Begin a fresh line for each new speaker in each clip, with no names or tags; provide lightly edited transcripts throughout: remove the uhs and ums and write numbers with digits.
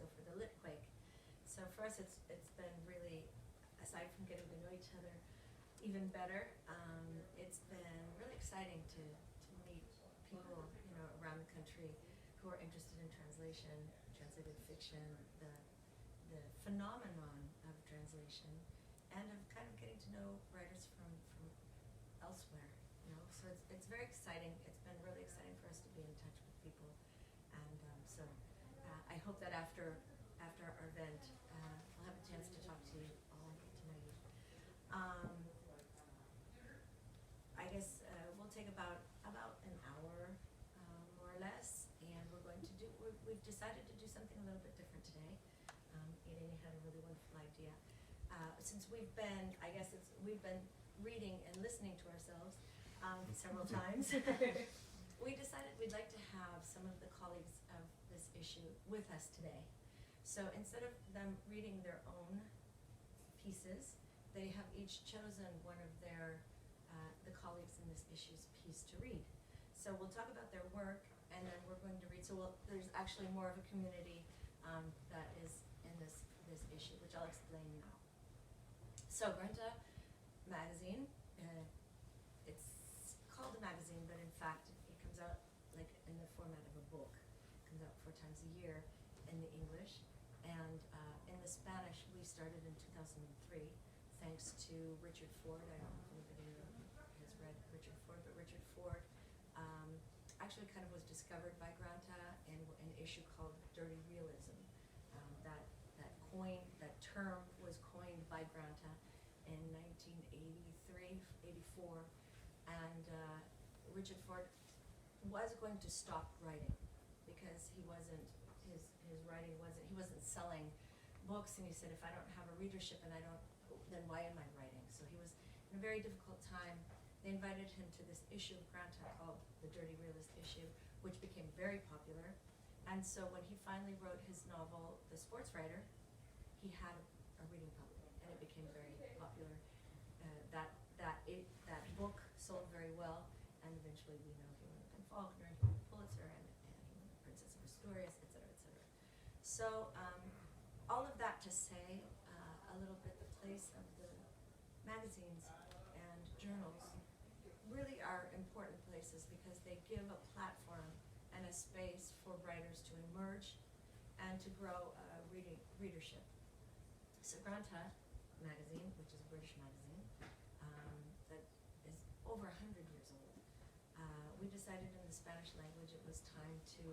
so for the Lit Quake. So for us, it's been really, aside from getting to know each other even better, it's been really exciting to meet people, you know, around the country who are interested in translation, translated fiction, the phenomenon of translation, and of kind of getting to know writers from elsewhere, you know. So it's very exciting. It's been really exciting for us to be in touch with people, and so I hope that after our event, we'll have a chance to talk to you all and get to know you. I guess we'll take about an hour, more or less, and we're going to do. We've decided to do something a little bit different today. Irene had a really wonderful idea. Since we've been reading and listening to ourselves several times, we decided we'd like to have some of the colleagues of this issue with us today. So instead of them reading their own pieces, they have each chosen one of the colleagues in this issue's piece to read. So we'll talk about their work, and then we're going to read. So there's actually more of a community that is in this issue, which I'll explain now. So Granta magazine, it's called a magazine, but in fact it comes out like in the format of a book. It comes out 4 times a year in the English, and in the Spanish we started in 2003, thanks to Richard Ford. I don't know if anybody has read Richard Ford, but Richard Ford actually kind of was discovered by Granta in an issue called Dirty Realism. That term was coined by Granta in 1983, 84, and Richard Ford was going to stop writing because he wasn't selling books, and he said, if I don't have a readership and then why am I writing? So he was in a very difficult time. They invited him to this issue of Granta called the Dirty Realist issue, which became very popular. And so when he finally wrote his novel, The Sports Writer, he had a reading public, and it became very popular. That book sold very well, and eventually we know he won the Faulkner, he won the Pulitzer, and he won the Princess of Asturias, et cetera, et cetera. So all of that to say a little bit the place of the magazines and journals really are important places because they give a platform and a space for writers to emerge and to grow readership. So Granta magazine, which is a British magazine that is over 100 years old, we decided in the Spanish language it was time to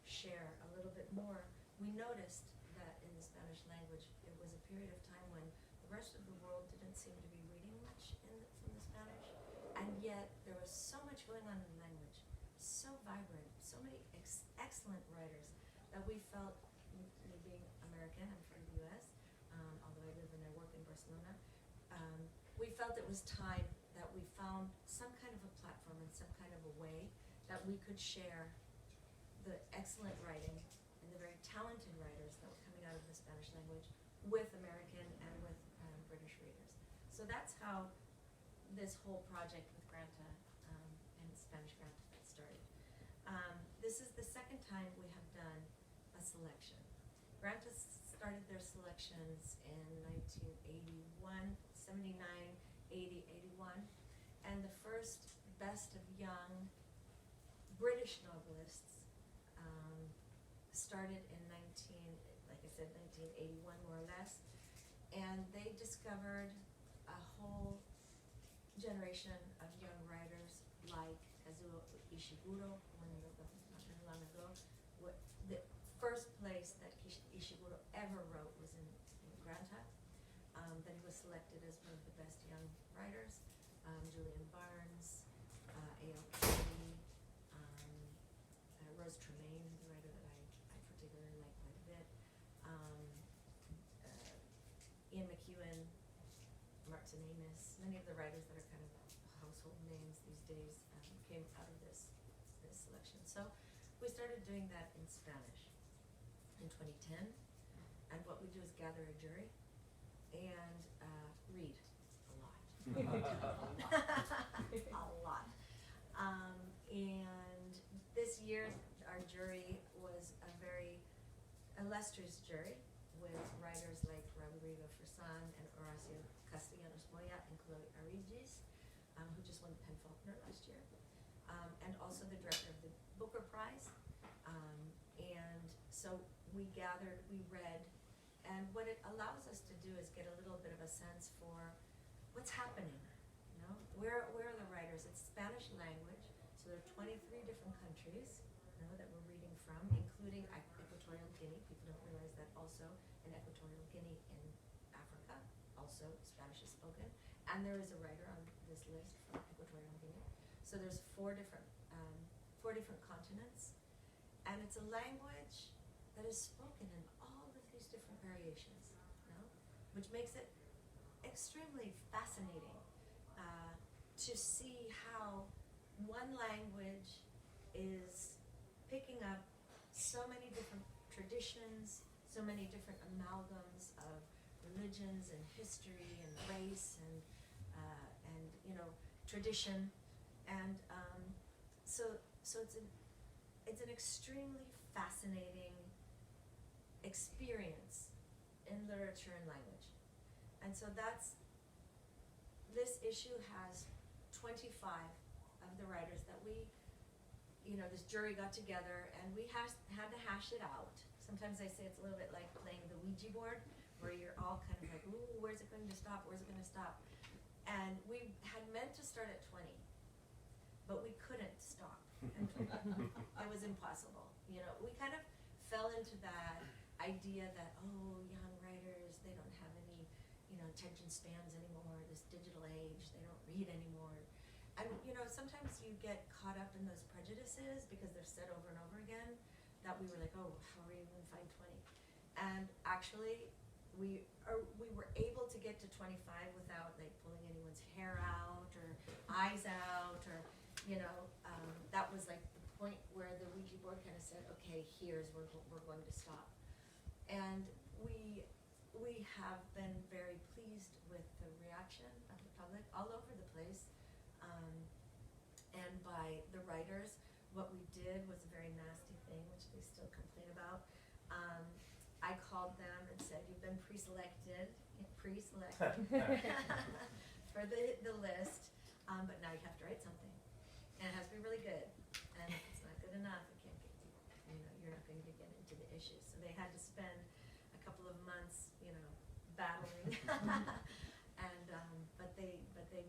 share a little bit more. We noticed that in the Spanish language it was a period of time when the rest of the world didn't seem to be reading much from the Spanish, and yet there was so much going on in the language, so vibrant, so many excellent writers that we felt, me being American, I'm from the US, although I live and I work in Barcelona, we felt it was time that we found some kind of a platform and some kind of a way that we could share the excellent writing and the very talented writers that were coming out of the Spanish language with American and with British readers. So that's how this whole project with Granta and Spanish Granta started. This is the second time we have done a selection. Granta started their selections in 1981, 79, 80, 81, and the first Best of Young British Novelists started in 1981 more or less, and they discovered a whole generation of young writers like Kazuo Ishiguro, one of the not very long ago. The first place that Ishiguro ever wrote was in Granta. Then he was selected as one of the best young writers. Julian Barnes, A.L. Kennedy, Rose Tremaine, the writer that I particularly like quite a bit. Ian McEwan, Martin Amis, many of the writers that are kind of household names these days came out of this selection. So we started doing that in Spanish in 2010, and what we do is gather a jury and read a lot. A lot. And this year our jury was a illustrious jury with writers like Rodrigo Fursan and Horacio Castellanos Moya and Chloe Arigis, who just won the PEN Faulkner last year, and also the director of the Booker Prize. And so we gathered, we read, and what it allows us to do is get a little bit of a sense for what's happening. You know, where are the writers? It's Spanish language, so there are 23 different countries, you know, that we're reading from, including Equatorial Guinea. People don't realize that also in Equatorial Guinea in Africa, also Spanish is spoken, and there is a writer on this list from Equatorial Guinea. So there's four different continents, and it's a language that is spoken in all of these different variations, you know, which makes it extremely fascinating to see how one language is picking up so many different traditions, so many different amalgams of religions and history and race and you know, tradition, and so it's an extremely fascinating experience in literature and language. And so this issue has 25 of the writers that we, you know, this jury got together and we had to hash it out. Sometimes I say it's a little bit like playing the Ouija board, where you're all kind of like, ooh, where's it going to stop, where's it going to stop? And we had meant to start at 20, but we couldn't stop at 20. It was impossible. You know, we kind of fell into that idea that, oh, young writers, they don't have any, you know, attention spans anymore, this digital age, they don't read anymore. And, you know, sometimes you get caught up in those prejudices because they're said over and over again, that we were like, oh, how are we even going to find 20? And actually, we were able to get to 25 without like pulling anyone's hair out or eyes out, or, you know, that was like the point where the Ouija board kind of said, okay, here's where we're going to stop. And we have been very pleased with the reaction of the public all over the place, and by the writers. What we did was a very nasty thing, which they still complain about. I called them and said, you've been pre-selected for the list, but now you have to write something. And it has to be really good. And if it's not good enough, it can't get to, you know, you're not going to get into the issues. So they had to spend a couple of months, you know, battling. And but they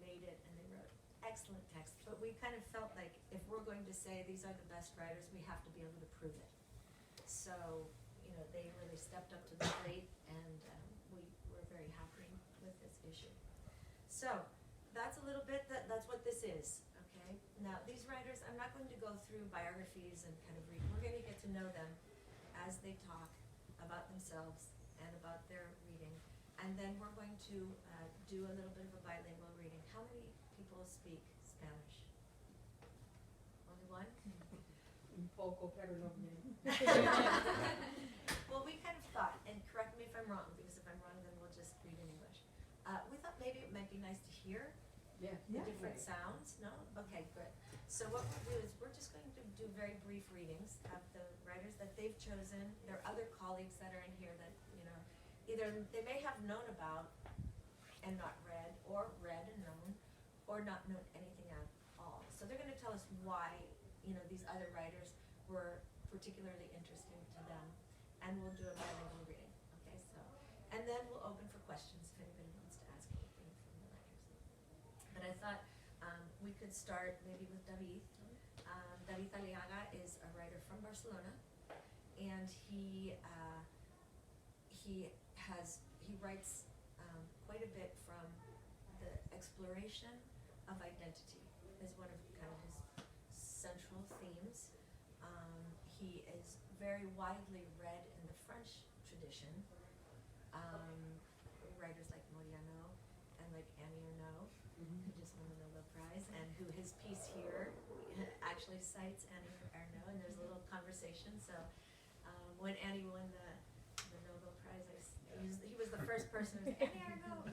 made it, and they wrote excellent text. But we kind of felt like if we're going to say these are the best writers, we have to be able to prove it. So, you know, they really stepped up to the plate, and we were very happy with this issue. So that's a little bit, that's what this is, okay? Now, these writers, I'm not going to go through biographies and kind of read. We're going to get to know them as they talk about themselves and about their reading. And then we're going to do a little bit of a bilingual reading. How many people speak Spanish? Only one?
Un poco, pero no bien.
Well, we kind of thought, and correct me if I'm wrong, because if I'm wrong, then we'll just read in English. We thought maybe it might be nice to hear
Yeah.
the different sounds. No? Okay, good. So what we'll do is we're just going to do very brief readings of the writers that they've chosen. There are other colleagues that are in here that, you know, either they may have known about and not read, or read and known, or not known anything at all. So they're going to tell us why, you know, these other writers were particularly interesting to them, and we'll do a bilingual reading. Okay, so, and then we'll open for questions if anybody wants to ask anything from the writers. But I thought we could start maybe with David. David Aliaga is a writer from Barcelona, and he writes quite a bit from the exploration of identity is one of kind of his central themes. He is very widely read in the French tradition. Writers like Morellón and like Annie Ernaux, who just won the Nobel Prize, and who his piece here actually cites Annie Ernaux, and there's a little conversation. So when Annie won the Nobel Prize, he was the first person who was Annie Ernaux!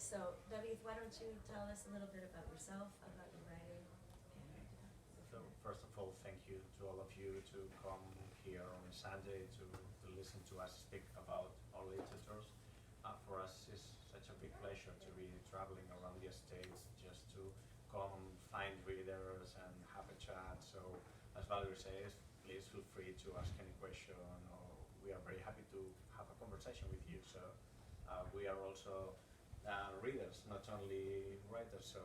So David, why don't you tell us a little bit about yourself, about your writing?
So first of all, thank you to all of you to come here on a Sunday to listen to us speak about our literatures. For us, it's such a big pleasure to be traveling around the States just to come find readers and have a chat. So, as Valerie says, please feel free to ask any question, or we are very happy to have a conversation with you. So, we are also readers, not only writers, so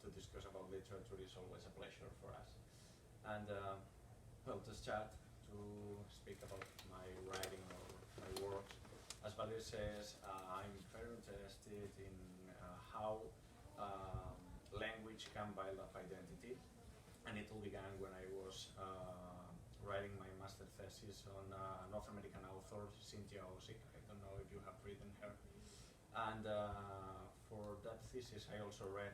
to discuss about literature is always a pleasure for us. And well, to start to speak about my writing or my works, as Valerie says, I'm very interested in how language can build up identity, and it all began when I was writing my master thesis on North American author Cynthia Ozick. I don't know if you have written her. And for that thesis, I also read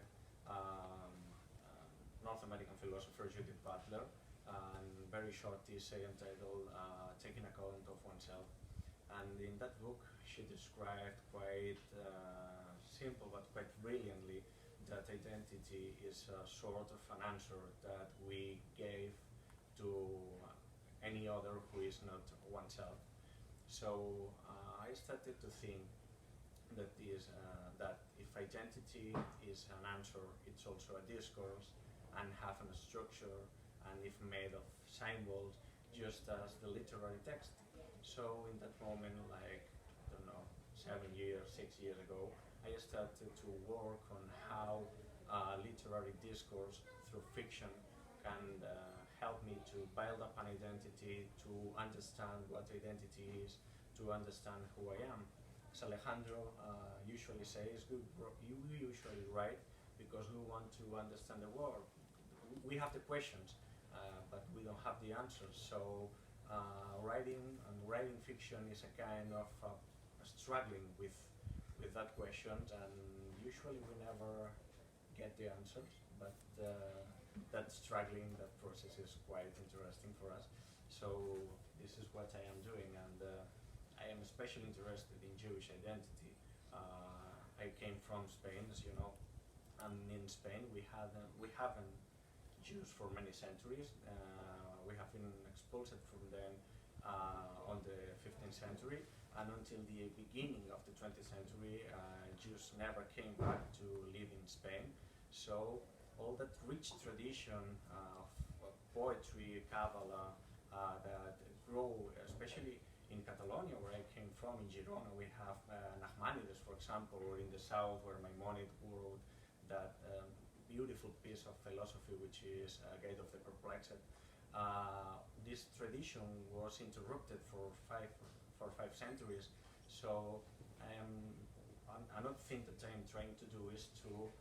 North American philosopher Judith Butler, and very short essay entitled Taking Account of Oneself. And in that book, she described quite simple but quite brilliantly that identity is a sort of an answer that we gave to any other who is not oneself. So I started to think that if identity is an answer, it's also a discourse and have a structure, and if made of symbols, just as the literary text. So in that moment, like, I don't know, 6 years ago, I started to work on how literary discourse through fiction can help me to build up an identity, to understand what identity is, to understand who I am. As Alejandro usually says, you usually write because we want to understand the world. We have the questions, but we don't have the answers. So writing fiction is a kind of struggling with that question, and usually we never get the answers, but that struggling, that process is quite interesting for us. So this is what I am doing, and I am especially interested in Jewish identity. I came from Spain, as you know, and in Spain we haven't Jews for many centuries. We have been expulsed from them on the 15th century, and until the beginning of the 20th century, Jews never came back to live in Spain. So all that rich tradition of poetry, Kabbalah, that grew, especially in Catalonia, where I came from, in Girona, we have Nachmanides, for example, or in the south, where Maimonides wrote that beautiful piece of philosophy, which is Guide of the Perplexed. This tradition was interrupted for five centuries. So another thing that I'm trying to do is to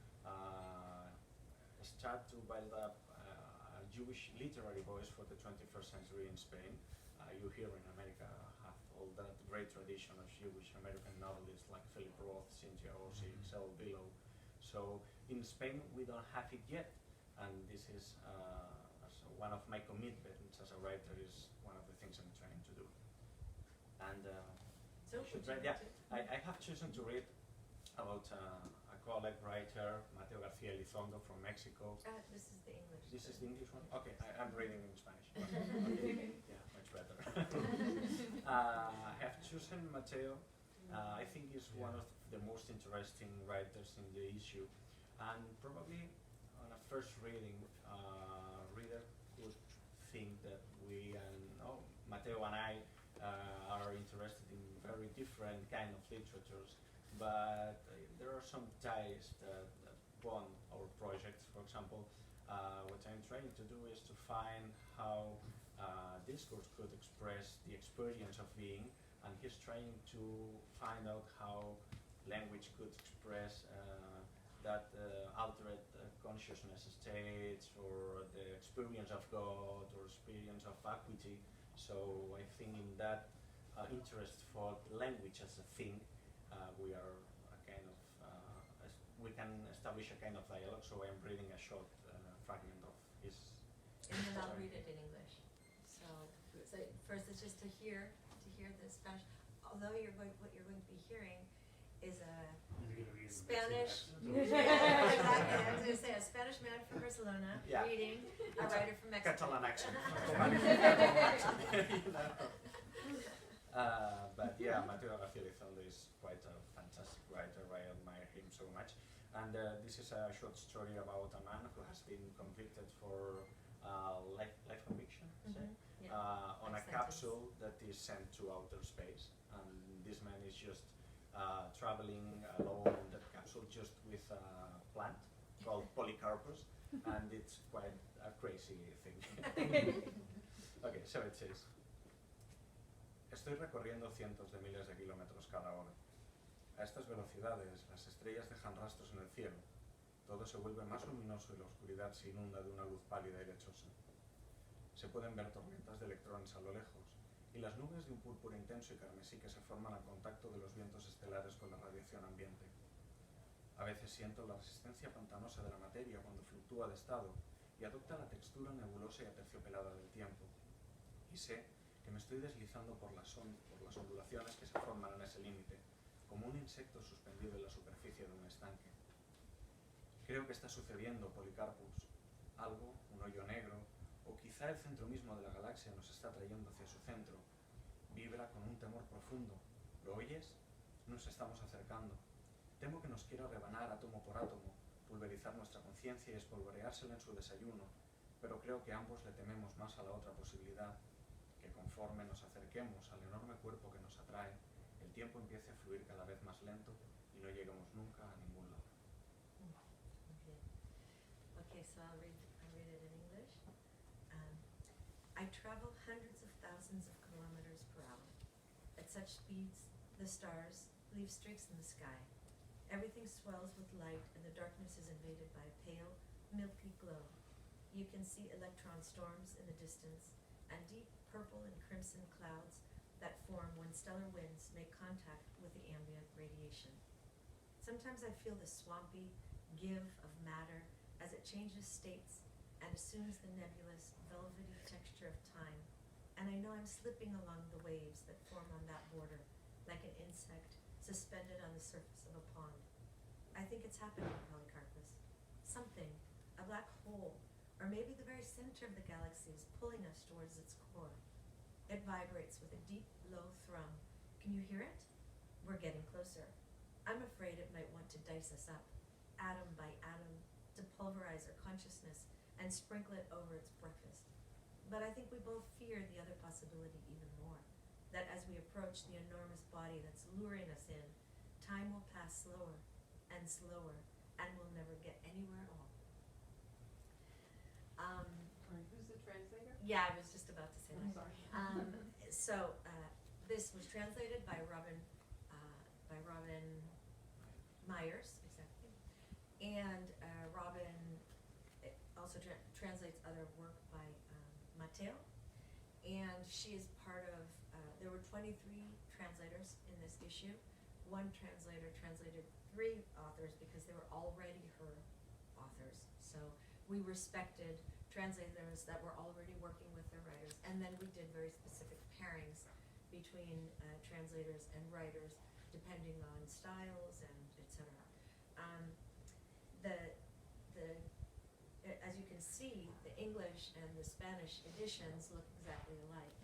start to build up a Jewish literary voice for the 21st century in Spain. You here in America have all that great tradition of Jewish American novelists like Philip Roth, Cynthia Ozick, Saul Bellow. So in Spain we don't have it yet, and this is one of my commitments as a writer, is one of the things I'm trying to do. And I have chosen to read about a colleague writer, Mateo García Elizondo from Mexico.
This is the English.
This is the English one? Okay, I'm reading in Spanish. Okay. Yeah, much better. I have chosen Mateo. I think he's one of the most interesting writers in the issue. And probably on a first reading, reader would think that Mateo and I are interested in very different kind of literatures, but there are some ties that bond our projects. For example, what I'm trying to do is to find how discourse could express the experience of being, and he's trying to find out how language could express that altered consciousness states, or the experience of God, or experience of vacuity. So I think in that interest for language as a thing, we are a kind of we can establish a kind of dialogue. So I'm reading a short fragment of his.
And then I'll read it in English. So first, it's just to hear the Spanish. Although what you're going to be hearing is a Spanish. Yeah, exactly. I was going to say a Spanish man from Barcelona reading a writer from Mexico.
Catalan accent. You know. But yeah, Matteo Gacielizondo is quite a fantastic writer. I admire him so much. And this is a short story about a man who has been convicted for life conviction,
Yeah.
on a
Life sentence.
capsule that is sent to outer space. And this man is just traveling alone in that capsule just with a plant called Polycarpus, and it's quite a crazy thing. Okay, so it says, estoy recorriendo cientos de miles de kilómetros cada hora. A estas velocidades, las estrellas dejan rastros en el cielo. Todo se vuelve más luminoso y la oscuridad se inunda de una luz pálida y lechosa. Se pueden ver tormentas de electrones a lo lejos y las nubes de un púrpura intenso y carmesí que se forman al contacto de los vientos estelares con la radiación ambiente. A veces siento la resistencia pantanosa de la materia cuando fluctúa de estado y adopta la textura nebulosa y aterciopelada del tiempo. Y sé que me estoy deslizando por las ondulaciones que se forman en ese límite, como un insecto suspendido en la superficie de un estanque. Creo que está sucediendo, Policarpus. Algo, un hoyo negro, o quizá el centro mismo de la galaxia nos está trayendo hacia su centro. Vibra con un temor profundo. ¿Lo oyes? Nos estamos acercando. Temo que nos quiera rebanar átomo por átomo, pulverizar nuestra conciencia y espolvoreársela en su desayuno, pero creo que ambos le tememos más a la otra posibilidad, que conforme nos acerquemos al enorme cuerpo que nos atrae, el tiempo empiece a fluir cada vez más lento y no lleguemos nunca a ningún lado.
Okay, so I'll read it in English. I travel hundreds of thousands of kilometers per hour. At such speeds, the stars leave streaks in the sky. Everything swells with light and the darkness is invaded by a pale, milky glow. You can see electron storms in the distance and deep purple and crimson clouds that form when stellar winds make contact with the ambient radiation. Sometimes I feel the swampy give of matter as it changes states and assumes the nebulous, velvety texture of time, and I know I'm slipping along the waves that form on that border, like an insect suspended on the surface of a pond. I think it's happening, Polycarpus. Something, a black hole, or maybe the very center of the galaxy is pulling us towards its core. It vibrates with a deep, low thrum. Can you hear it? We're getting closer. I'm afraid it might want to dice us up, atom by atom, to pulverize our consciousness and sprinkle it over its breakfast. But I think we both fear the other possibility even more, that as we approach the enormous body that's luring us in, time will pass slower and slower, and we'll never get anywhere at all.
Sorry, who's the translator?
Yeah, I was just about to say
I'm
that.
sorry.
This was translated by Robin Myers, exactly, and Robin also translates other work by Matteo, and she is part of. There were 23 translators in this issue. One translator translated 3 authors because they were already her authors. So we respected translators that were already working with their writers, and then we did very specific pairings between translators and writers depending on styles and etc. As you can see, the English and the Spanish editions look exactly alike,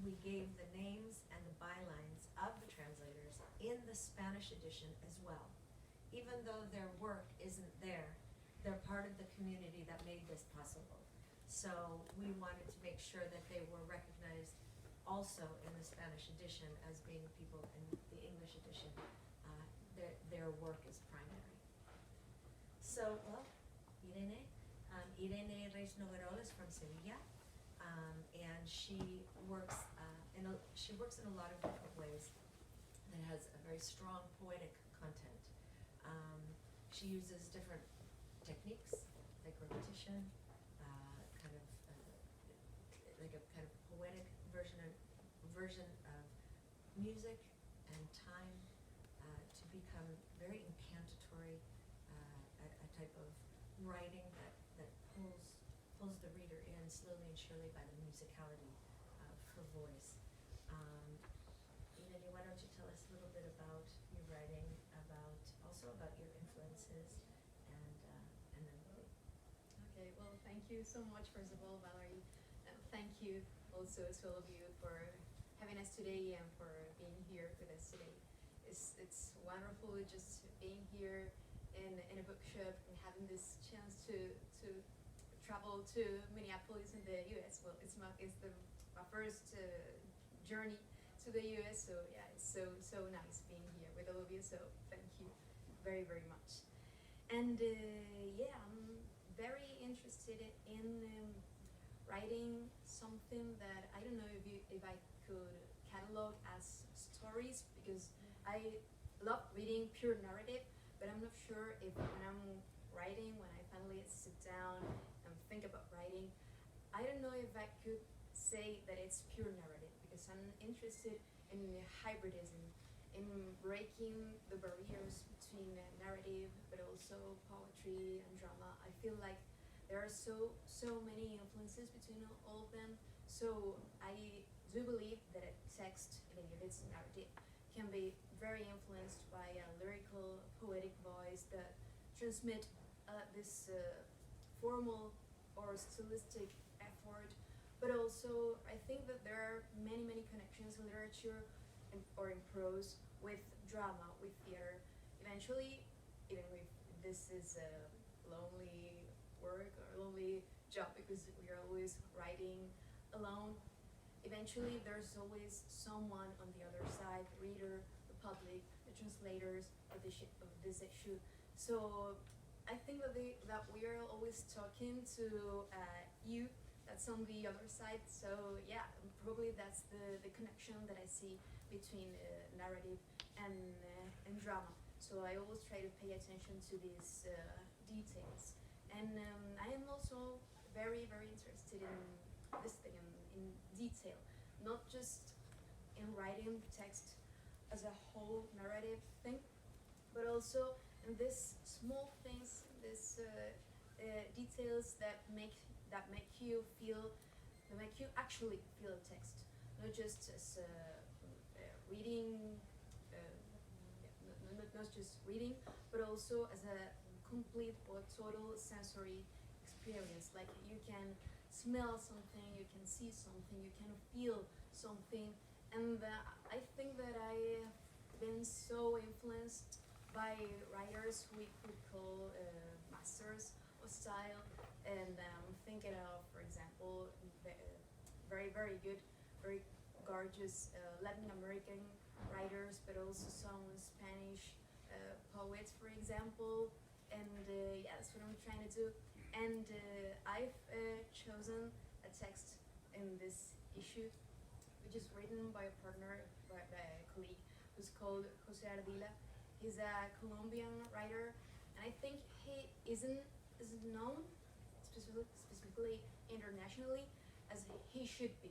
we gave the names and the bylines of the translators in the Spanish edition as well. Even though their work isn't there, they're part of the community that made this possible. So we wanted to make sure that they were recognized also in the Spanish edition as being people in the English edition. Their work is primary. So, well, Irene Reyes-Noguerol is from Sevilla, and she works in a lot of different ways that has a very strong poetic content. She uses different techniques, like repetition, like a kind of poetic version of music and time to become very incantatory, a type of writing that pulls the reader in slowly and surely by the musicality of her voice. Irene, why don't you tell us a little bit about your writing, also about your influences, and then Lily.
Okay, well, thank you so much, first of all, Valerie. Thank
also to all of you for having us today and for being here with us today. It's wonderful just being here in a bookshop and having this chance to travel to Minneapolis in the U.S. Well, it's my first journey to the U.S. So yeah, it's so nice being here with all of you. So thank you very much. And yeah, I'm very interested in writing something that I don't know if I could catalog as stories, because I love reading pure narrative, but I'm not sure if when I'm writing, when I finally sit down and think about writing, I don't know if I could say that it's pure narrative, because I'm interested in hybridism, in breaking the barriers between narrative but also poetry and drama. I feel like there are so many influences between all of them. So I do believe that a text, even if it's narrative, can be very influenced by a lyrical, poetic voice that transmit this formal or stylistic effort. But also, I think that there are many connections in literature or in prose with drama, with theater. Eventually, even if this is a lonely work or lonely job, because we are always writing alone, eventually there's always someone on the other side, the reader, the public, the translators of this issue. So I think that we are always talking to you that's on the other side. So yeah, probably that's the connection that I see between narrative and drama. So I always try to pay attention to these details. And I am also very interested in this thing, in detail, not just in writing text as a whole narrative thing, but also in these small things, these details that make you actually feel a text, not just as reading, not just reading, but also as a complete or total sensory experience. Like you can smell something, you can see something, you can feel something. And I think that I have been so influenced by writers we could call masters of style. And I'm thinking of, for example, very good, very gorgeous Latin American writers, but also some Spanish poets, for example. And yeah, that's what I'm trying to do. And I've chosen a text in this issue, which is written by a partner, by a colleague, who's called Jose Ardila. He's a Colombian writer, and I think he isn't known specifically internationally as he should be,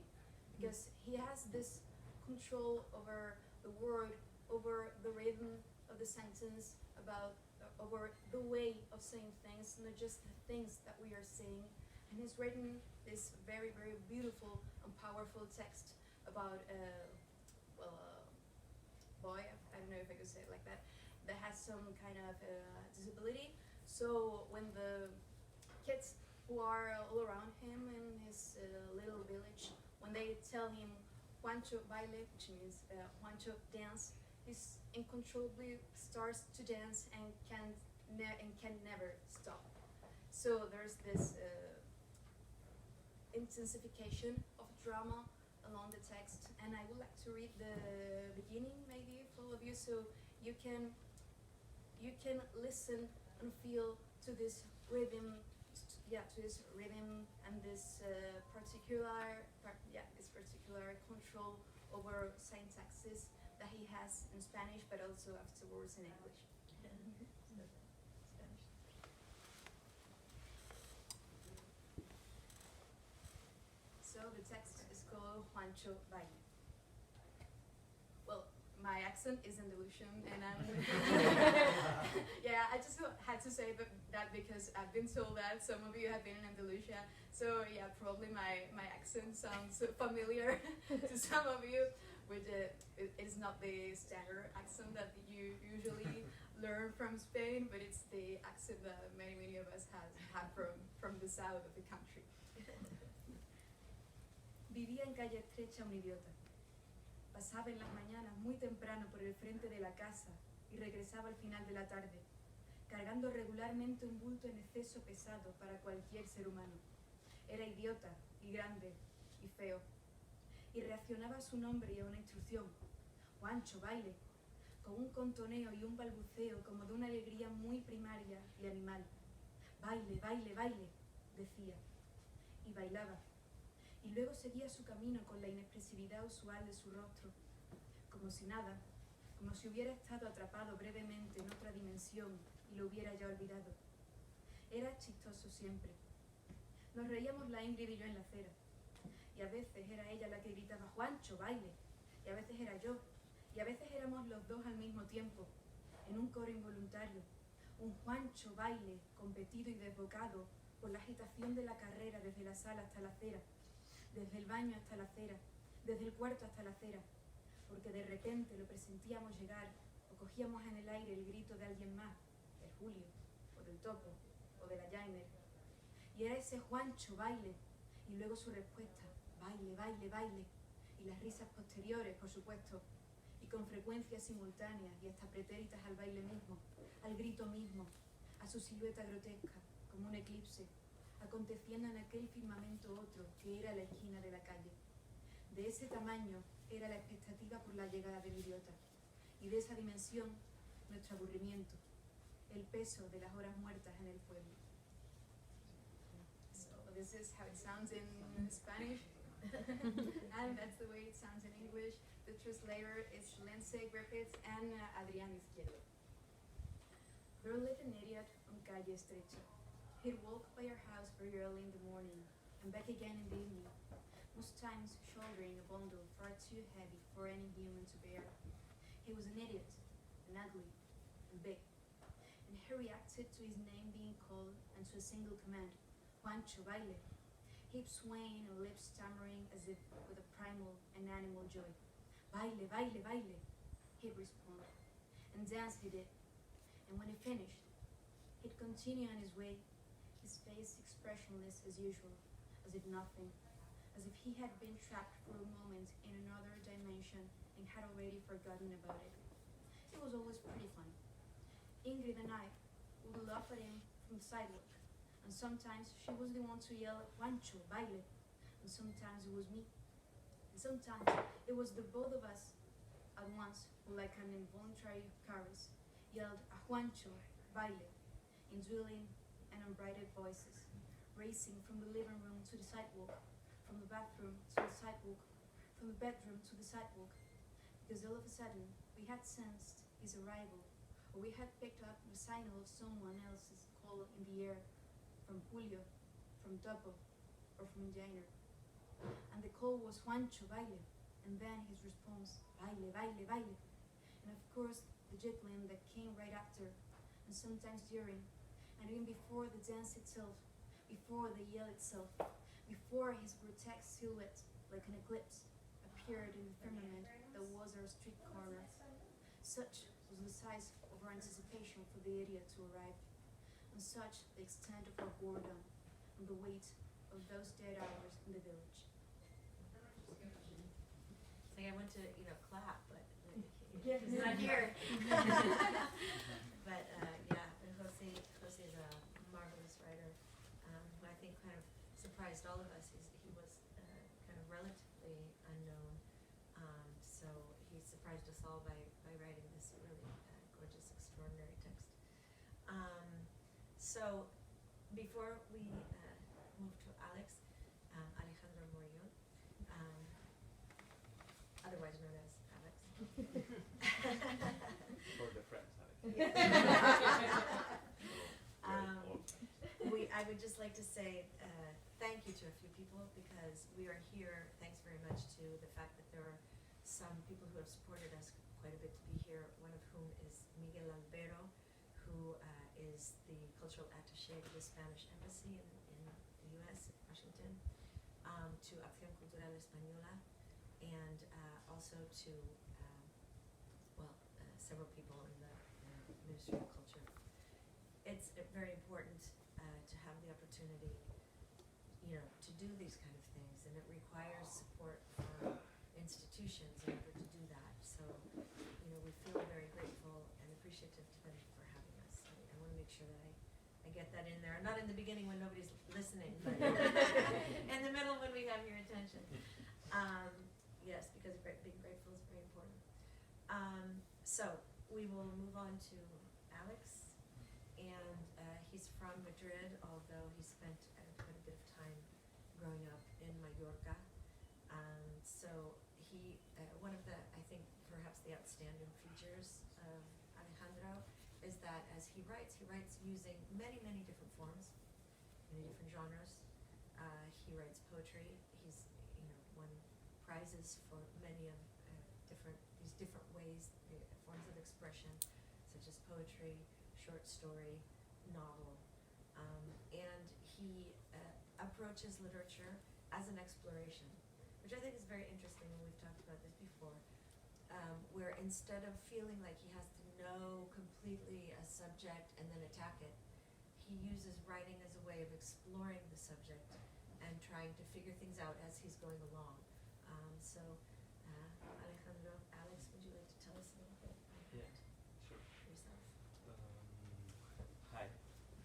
because he has this control over the word, over the rhythm of the sentence, over the way of saying things, not just the things that we are saying. And he's written this very beautiful and powerful text about boy, I don't know if I could say it like that has some kind of disability. So when the kids who are all around him in his little village, when they tell him Juancho baile, which means Juancho dance, he uncontrollably starts to dance and can never stop. So there's this intensification of drama along the text, and I would like to read the beginning maybe for all of you, so you can listen and feel to this rhythm, and this particular control over syntaxes that he has in Spanish, but also afterwards in English. Spanish. So the text is called Juancho Baile. Well, my accent is Andalusian, and I'm yeah, I just had to say that because I've been told that some of you have been in Andalusia. So yeah, probably my accent sounds familiar to some of you, which it is not the standard accent that you usually learn from Spain, but it's the accent that many of us have from the south of the country. Vivía en
calle estrecha un idiota. Pasaba en las mañanas muy temprano por el frente de la casa y regresaba al final de la tarde, cargando regularmente un bulto en exceso pesado para cualquier ser humano. Era idiota y grande y feo. Y reaccionaba a su nombre y a una instrucción. Juancho, baile, con un contoneo y un balbuceo como de una alegría muy primaria y animal. Baile, baile, baile, decía. Y bailaba. Y luego seguía su camino con la inexpresividad usual de su rostro, como si nada, como si hubiera estado atrapado brevemente en otra dimensión y lo hubiera ya olvidado. Era chistoso siempre. Nos reíamos la Ingrid y yo en la acera, y a veces era ella la que gritaba «Juancho, baile», y a veces era yo, y a veces éramos los dos al mismo tiempo, en un coro involuntario, un Juancho baile competido y desbocado por la agitación de la carrera desde la sala hasta la acera, desde el baño hasta la acera, desde el cuarto hasta la acera, porque de repente lo presentíamos llegar o cogíamos en el aire el grito de alguien más, del Julio, o del Topo, o de la Jaime. Y era ese Juancho baile, y luego su respuesta, baile, baile, baile, y las risas posteriores, por supuesto, y con frecuencias simultáneas y hasta pretéritas al baile mismo, al grito mismo, a su silueta grotesca, como un eclipse, aconteciendo en aquel firmamento otro que era la esquina de la calle. De ese tamaño era la expectativa por la llegada del idiota, y de esa dimensión nuestro aburrimiento, el peso de las horas muertas en el pueblo.
So this is how it sounds in Spanish, and that's the way it sounds in English. The translator is Lindsay Griffiths and Adrián Izquierdo.
There lived an idiot on Calle Estrecha. He'd walk by our house very early in the morning and back again in the evening, most times shouldering a bundle far too heavy for any human to bear. He was an idiot, and ugly, and big, and he reacted to his name being called and to a single command, Juancho, baile, hips swaying and lips stammering as if with a primal and animal joy. Baile, baile, baile, he'd respond, and dance he did, and when he finished, he'd continue on his way, his face expressionless as usual, as if nothing, as if he had been trapped for a moment in another dimension and had already forgotten about it. It was always pretty funny. Ingrid and I would laugh at him from the sidewalk, and sometimes she was the one to yell, Juancho, baile, and sometimes it was me. And sometimes it was the both of us at once who, like an involuntary chorus, yelled a Juancho, baile, in drilling and unbridled voices, racing from the living room to the sidewalk, from the bathroom to the sidewalk, from the bedroom to the sidewalk, because all of a sudden we had sensed his arrival, or we had picked up the signal of someone else's call in the air, from Julio, from Topo, or from Jainer. And the call was Juancho, baile, and then his response, baile, baile, baile, and of course the jiggling that came right after, and sometimes during, and even before the dance itself, before the yell itself, before his grotesque silhouette, like an eclipse, appeared in the firmament that was our street corner. Such was the size of our anticipation for the idiot to arrive, and such the extent of our boredom, and the weight of those dead hours in the village.
It's like I went to, clap, but
Yes.
he's not here. But yeah, and Jose is a marvelous writer, who I think kind of surprised all of us. He was kind of relatively unknown, so he surprised us all by writing this really gorgeous, extraordinary text. So before we move to Alex, Alejandro Morellón, otherwise known as Alex.
For the friends, Alex.
I would just like to say thank you to a few people, because we are here thanks very much to the fact that there are some people who have supported us quite a bit to be here, one of whom is Miguel Albero, who is the cultural attaché to the Spanish Embassy in the US, Washington, to Acción Cultural Española, and also to several people in the Ministry of Culture. It's very important to have the opportunity, to do these kind of things, and it requires support institutions in order to do that. So, we feel very grateful and appreciative to them for having us. I want to make sure that I get that in there. Not in the beginning when nobody's listening, but in the middle when we have your attention. Yes, because being grateful is very important. So we will move on to Alex, and he's from Madrid, although he spent quite a bit of time growing up in Mallorca. So he, one of the, I think, perhaps the outstanding features of Alejandro is that as he writes using many, many different forms, many different genres. He writes poetry. He's, won prizes for many of these different ways, forms of expression, such as poetry, short story, novel, and he approaches literature as an exploration, which I think is very interesting, and we've talked about this before, where instead of feeling like he has to know completely a subject and then attack it, he uses writing as a way of exploring the subject and trying to figure things out as he's going along. Alejandro, Alex, would you like to tell us a little bit about
Sure.
yourself?
Hi,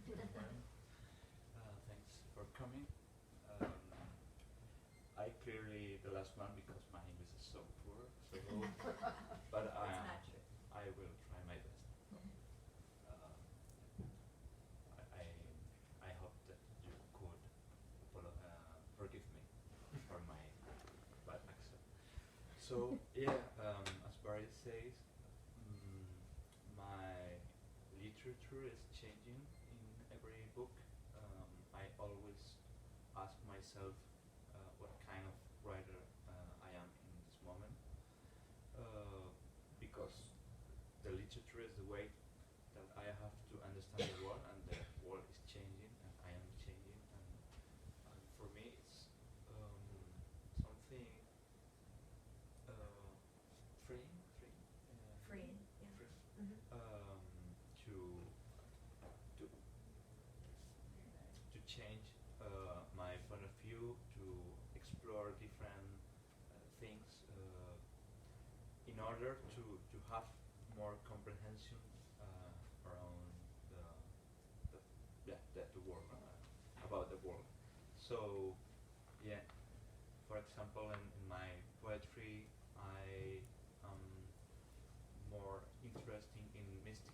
everyone. Thanks for coming. I clearly the last one because my English is so poor, but
That's not true.
I will try my best. I hope that you could forgive me for my bad accent. So as Barry says, my literature is changing in every book. I always ask myself what kind of writer I am in this moment, because the literature is the way that I have to understand the world, and the world is changing, and I am changing, and for me it's something freeing,
Freeing, yeah.
freeing,
Mm-hmm.
to change my point of view, to explore different things in order to have more comprehension around the world, about the world. So for example, in my poetry, I am more interested in mystical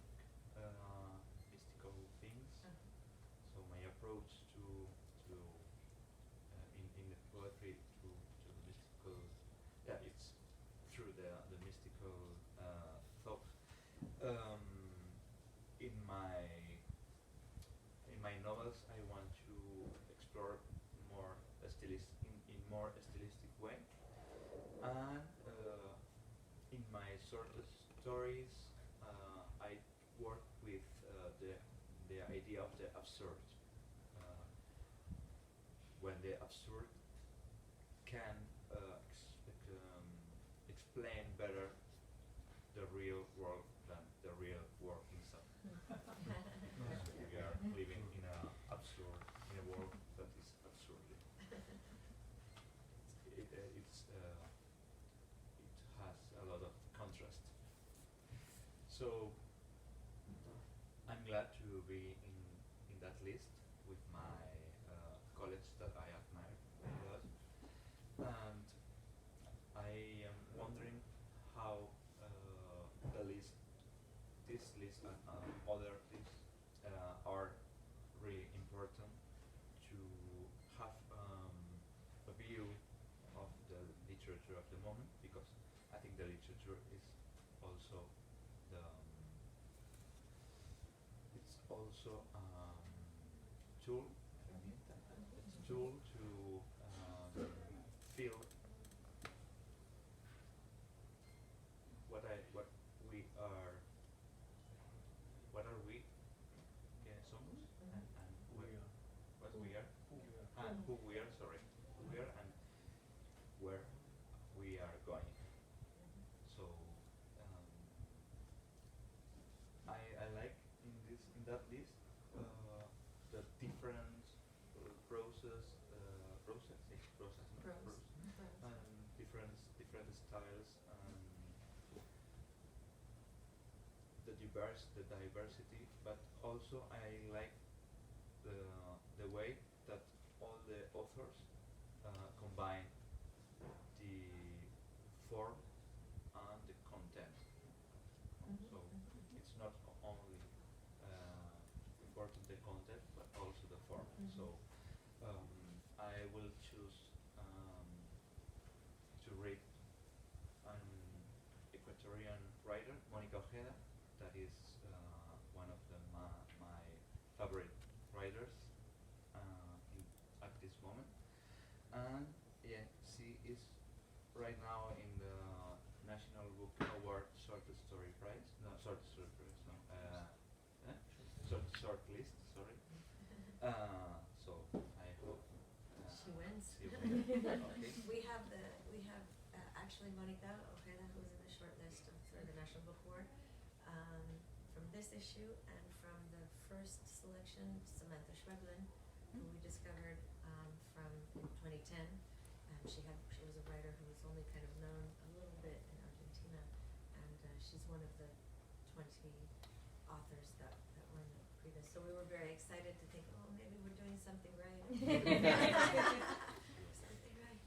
things. So my approach to in the poetry to the mystical, it's through the mystical thought. In my novels, I want to explore more in more stylistic way, and in my short stories, I work with the idea of the absurd. When the absurd can explain better the real world than the real world itself. Because we are living in a world that is absurd. It has a lot of contrast. So I'm glad to be in that list with my colleagues that I admire a lot, and I am wondering how this list and other lists are really important to have a view of the literature of the moment, because I think the literature is also it's also tool. It's a tool to feel what we somos, and what we are, and who we are. Sorry, who we are and where we are going. So I like in that list the different process different styles and the diversity, but also I like the way that all the authors combine the form and the content. So it's not only important the content, but also the form. So I will choose to read an Ecuadorian writer, Mónica Ojeda, that is one of my favorite writers at this moment. And yeah, she is right now in the National Book Award Short Story Prize. No, Short Story Prize. No, short list. Sorry. So I hope
She wins.
she wins. Okay.
We have actually Monica Ojeda, who was in the short list for the National Book Award, from this issue, and from the first selection, Samantha Schweblin, who we discovered from in 2010. She was a writer who was only kind of known a little bit in Argentina, and she's one of the 20 authors that were in the previous. So we were very excited to think, oh, maybe we're doing something right. Something right.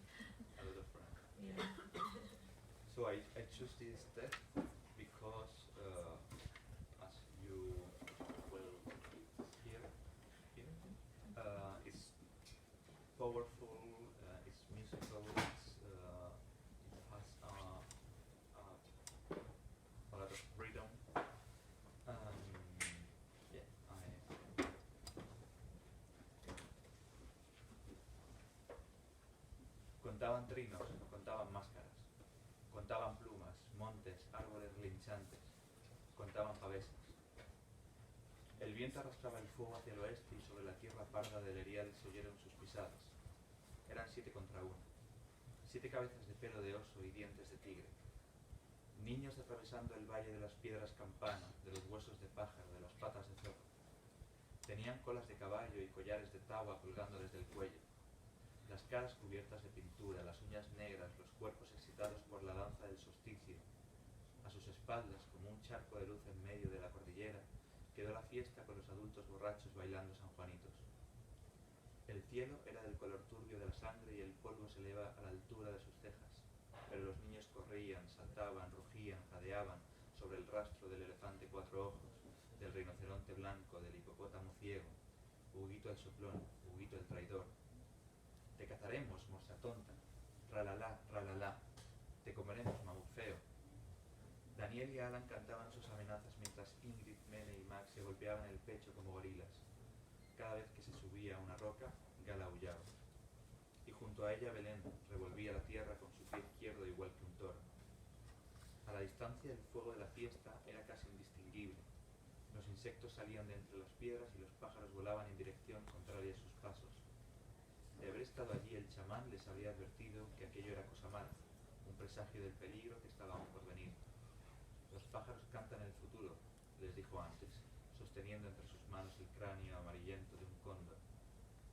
A lot of fun.
Yeah.
So I choose this text because as you will hear, it's powerful, it's musical, it has a lot of freedom. Yeah, Contaban trinos, contaban máscaras, contaban plumas, montes, árboles relinchantes, contaban pavesas. El viento arrastraba el fuego hacia el oeste y sobre la tierra parda del erial se oyeron sus pisadas. Eran 7 contra 1. 7 cabezas de pelo de oso y dientes de tigre. Niños atravesando el valle de las piedras campana, de los huesos de pájaro, de las patas de zorro. Tenían colas de caballo y collares de tagua colgándoles del cuello. Las caras cubiertas de pintura, las uñas negras, los cuerpos excitados por la danza del solsticio. A sus espaldas, como un charco de luz en medio de la cordillera, quedó la fiesta con los adultos borrachos bailando sanjuanitos. El cielo era del color turbio de la sangre y el polvo se eleva a la altura de sus cejas, pero los niños corrían, saltaban, rugían, jadeaban sobre el rastro del elefante 4 ojos, del rinoceronte blanco, del hipopótamo ciego, Huguito el soplón, Huguito el traidor. Te cazaremos, morsa tonta, ralalá, ralalá, te comeremos, mamut feo. Daniel y Alan cantaban sus amenazas mientras Ingrid, Mene y Max se golpeaban el pecho como gorilas. Cada vez que se subía a una roca, Gala aullaba. Y junto a ella Belén revolvía la tierra con su pie izquierdo igual que un toro. A la distancia el fuego de la fiesta era casi indistinguible. Los insectos salían de entre las piedras y los pájaros volaban en dirección contraria a sus pasos. De haber estado allí el chamán les habría advertido que aquello era cosa mala, un presagio del peligro que estaba aún por venir. Los pájaros cantan el futuro, les dijo antes, sosteniendo entre sus manos el cráneo amarillento de un cóndor.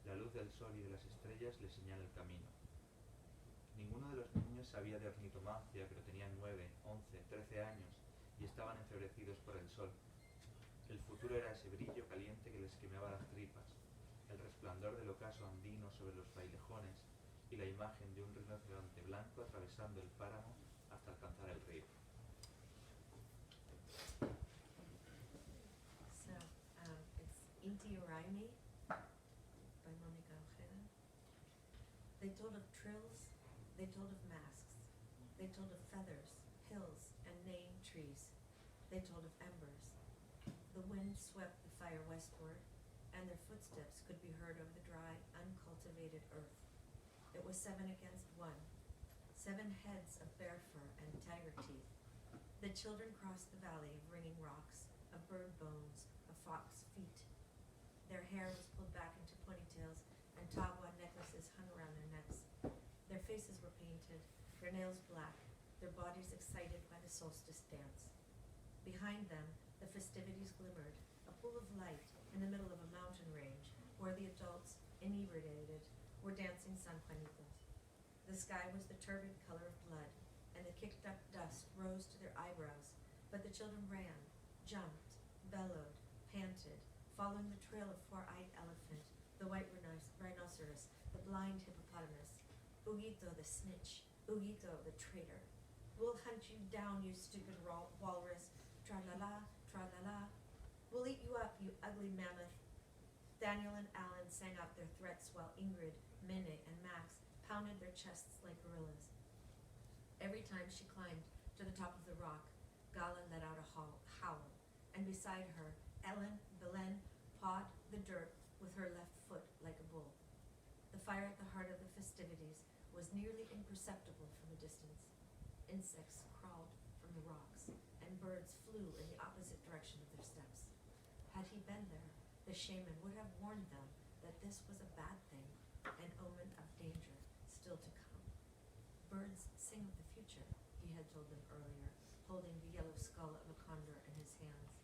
La luz del sol y de las estrellas les señala el camino. Ninguno de los niños sabía de ornitomancia, pero tenían 9, 11, 13 años y estaban enfebrecidos por el sol. El futuro era ese brillo caliente que les quemaba las tripas, el resplandor del ocaso andino sobre los frailejones y la imagen de un rinoceronte blanco atravesando el páramo hasta alcanzar el río.
So, it's Inti Uraimi by Monica Ojeda. They told of trills, they told of masks, they told of feathers, hills, and neighing trees. They told of embers. The wind swept the fire westward, and their footsteps could be heard over the dry, uncultivated earth. It was 7 against 1, 7 heads of bear fur and tiger teeth. The children crossed the valley of ringing rocks, of bird bones, of fox feet. Their hair was pulled back into ponytails, and tagua necklaces hung around their necks. Their faces were painted, their nails black, their bodies excited by the solstice dance. Behind them, the festivities glimmered, a pool of light in the middle of a mountain range, where the adults, inebriated, were dancing sanjuanitos. The sky was the turbid color of blood, and the kicked up dust rose to their eyebrows, but the children ran, jumped, bellowed, panted, following the trail of four-eyed elephant, the white rhinoceros, the blind hippopotamus, Huguito the snitch, Huguito the traitor. We'll hunt you down, you stupid walrus, tra-la-la, tra-la-la. We'll eat you up, you ugly mammoth. Daniel and Alan sang out their threats while Ingrid, Minnie, and Max pounded their chests like gorillas. Every time she climbed to the top of the rock, Gala let out a howl, and beside her, Belen pawed the dirt with her left foot like a bull. The fire at the heart of the festivities was nearly imperceptible from a distance. Insects crawled from the rocks, and birds flew in the opposite direction of their steps. Had he been there, the shaman would have warned them that this was a bad thing, an omen of danger still to come. Birds sing of the future, he had told them earlier, holding the yellow skull of a condor in his hands.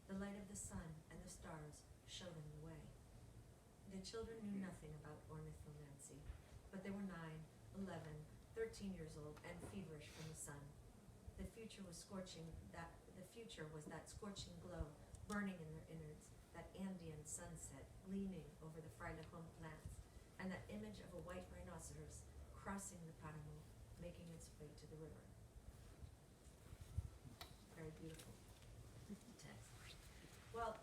The light of the sun and the stars showed him the way. The children knew nothing about ornithomancy, but they were 9, 11, 13 years old and feverish from the sun. The future was that scorching glow burning in their innards, that Andean sunset gleaming over the Frailejón plants, and that image of a white rhinoceros crossing the Paramo, making its way to the river. Very beautiful text. Well,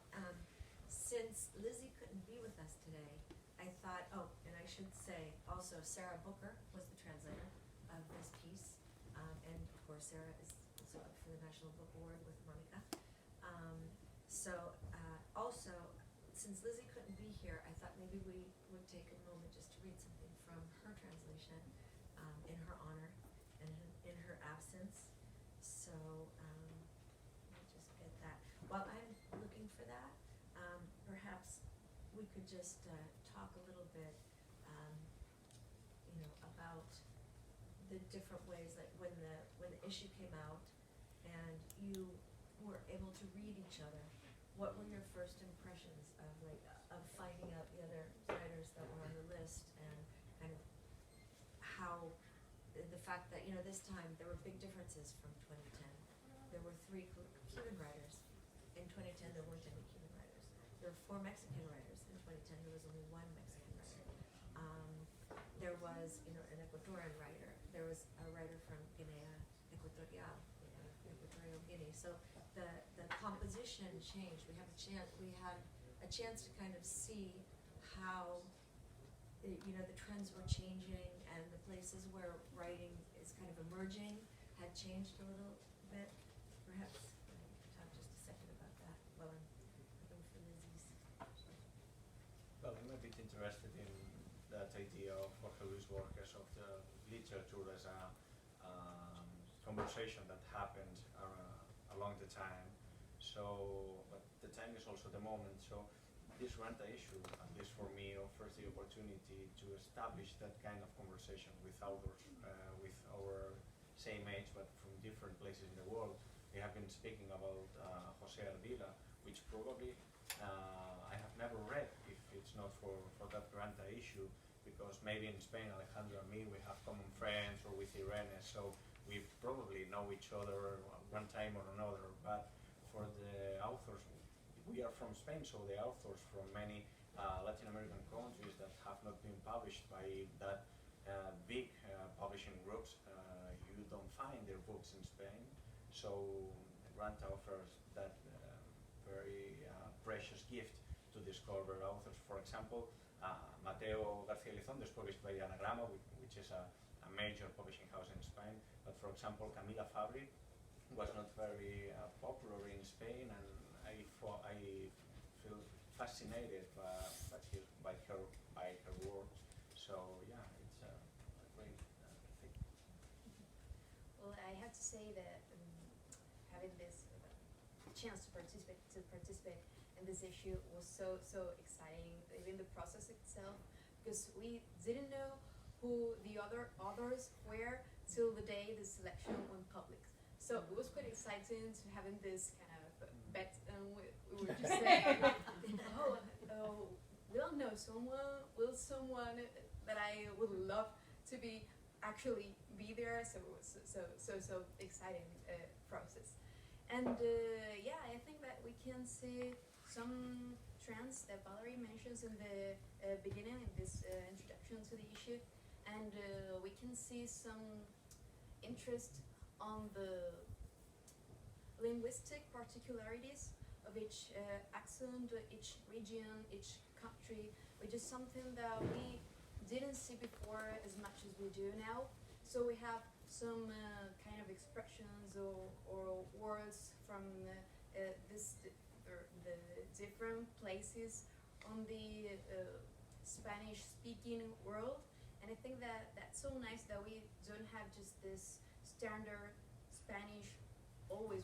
since Lizzie couldn't be with us today, I thought, and I should say also Sarah Booker was the translator of this piece, and of course Sarah is also up for the National Book Award with Monica. Also, since Lizzie couldn't be here, I thought maybe we would take a moment just to read something from her translation in her honor and in her absence. So we'll just get that. While I'm looking for that, perhaps we could just talk a little bit, about the different ways, like when the issue came out and you were able to read each other. What were your first impressions of finding out the other writers that were on the list, and kind of how the fact that this time there were big differences from 2010. There were 3 Cuban writers. In 2010 there weren't any Cuban writers. There were 4 Mexican writers. In 2010 there was only 1 Mexican writer. There was an Ecuadorian writer. There was a writer from Guinea Equatorial, Equatorial Guinea. So the composition changed. We had a chance to kind of see how the trends were changing, and the places where writing is kind of emerging had changed a little bit. Perhaps we can talk just a second about that while I'm looking for Lizzie's.
Well, I'm a bit interested in that idea of Jorge Luis Borges, of the literature as a conversation that happened along the time. So, but the time is also the moment. So, this Granta issue, at least for me, offers the opportunity to establish that kind of conversation with authors, with our same age but from different places in the world. We have been speaking about Jose Ardila, which probably I have never read if it's not for that Granta issue, because maybe in Spain, Alejandro and me, we have common friends, or with Irene, so we probably know each other one time or another. But for the authors, we are from Spain, so the authors from many Latin American countries that have not been published by that big publishing groups, you don't find their books in Spain. So Granta offers that very precious gift to discover authors. For example, Mateo García Elizondo is published by Anagrama, which is a major publishing house in Spain. But for example, Camila Fabri was not very popular in Spain, and I feel fascinated by her work. So yeah, it's a great thing.
Well, I have to say that having this chance to participate in this issue was so exciting. Even the process itself, because we didn't know who the other authors were till the day the selection went public. So it was quite exciting to having this kind of bet, and we were just saying, we'll know someone that I would love to be actually be there. So exciting process. And yeah, I think that we can see some trends that Valerie mentions in the beginning, in this introduction to the issue, and we can see some interest on the linguistic particularities of each accent, each region, each country, which is something that we didn't see before as much as we do now. So we have some kind of expressions or words from the different places on the Spanish-speaking world, and I think that that's so nice that we don't have just this standard Spanish always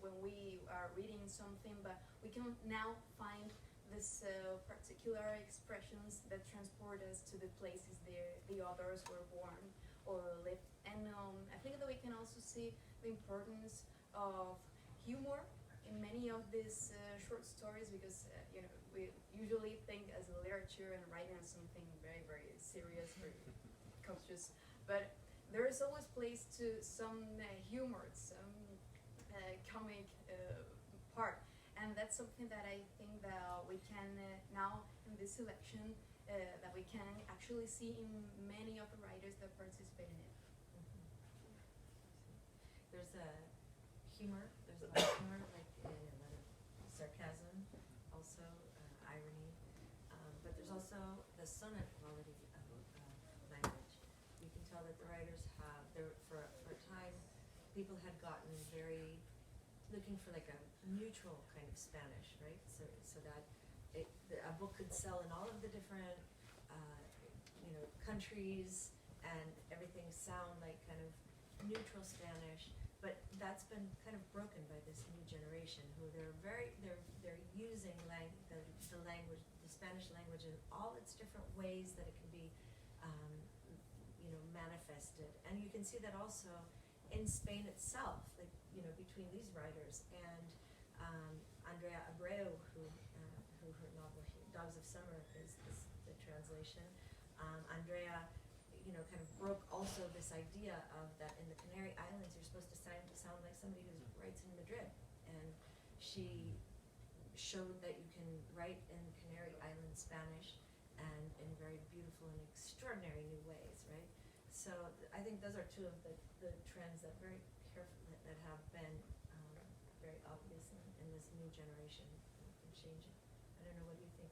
when we are reading something, but we can now find this particular expressions that transport us to the places the authors were born or lived. And I think that we can also see the importance of humor in many of these short stories, because we usually think as a literature and writing as something very, very serious, very conscious, but there is always place to some humor, some comic part, and that's something that I think that we can now in this selection that we can actually see in many of the writers that participate in it.
There's a humor, there's a lot of humor, like a lot of sarcasm, also irony, but there's also the sonnet quality of language. You can tell that the writers have, for a time, people had gotten very, looking for like a neutral kind of Spanish, right? So that a book could sell in all of the different countries, and everything sound like kind of neutral Spanish. But that's been kind of broken by this new generation, who they're using the language, the Spanish language, in all its different ways that it can be, manifested. And you can see that also in Spain itself, like between these writers and Andrea Abreu, who her novel Dogs of Summer is the translation. Andrea, kind of broke also this idea of that in the Canary Islands you're supposed to sound like somebody who writes in Madrid, and she showed that you can write in Canary Island Spanish and in very beautiful and extraordinary new ways, right? So I think those are two of the trends that very careful that have been very obvious in this new generation and changing. I don't know, what do you think?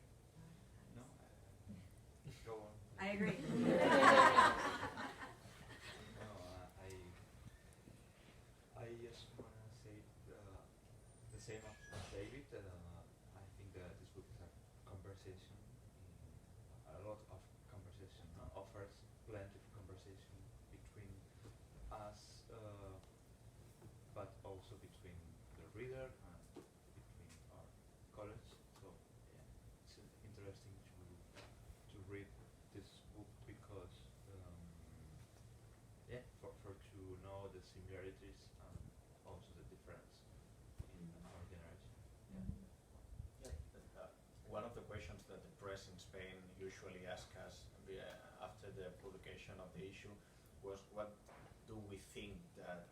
No, go on.
I agree.
I just want to say the same as David. I think that this book is a conversation, a lot of conversation, offers plenty of conversation between us, but also between the reader and between our college. So yeah, it's interesting to read this book because for to know the similarities and also the difference in our generation.
One of the questions that the press in Spain usually ask us after the publication of the issue was, what do we think that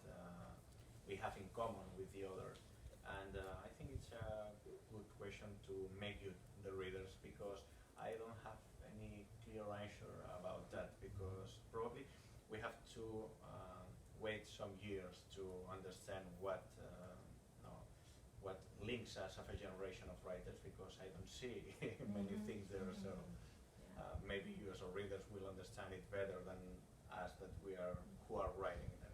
we have in common with the others? And I think it's a good question to make you the readers, because I don't have any clear answer about that, because probably we have to wait some years to understand what links us as a generation of writers, because I don't see many things there. So maybe you as readers will understand it better than us who are writing there.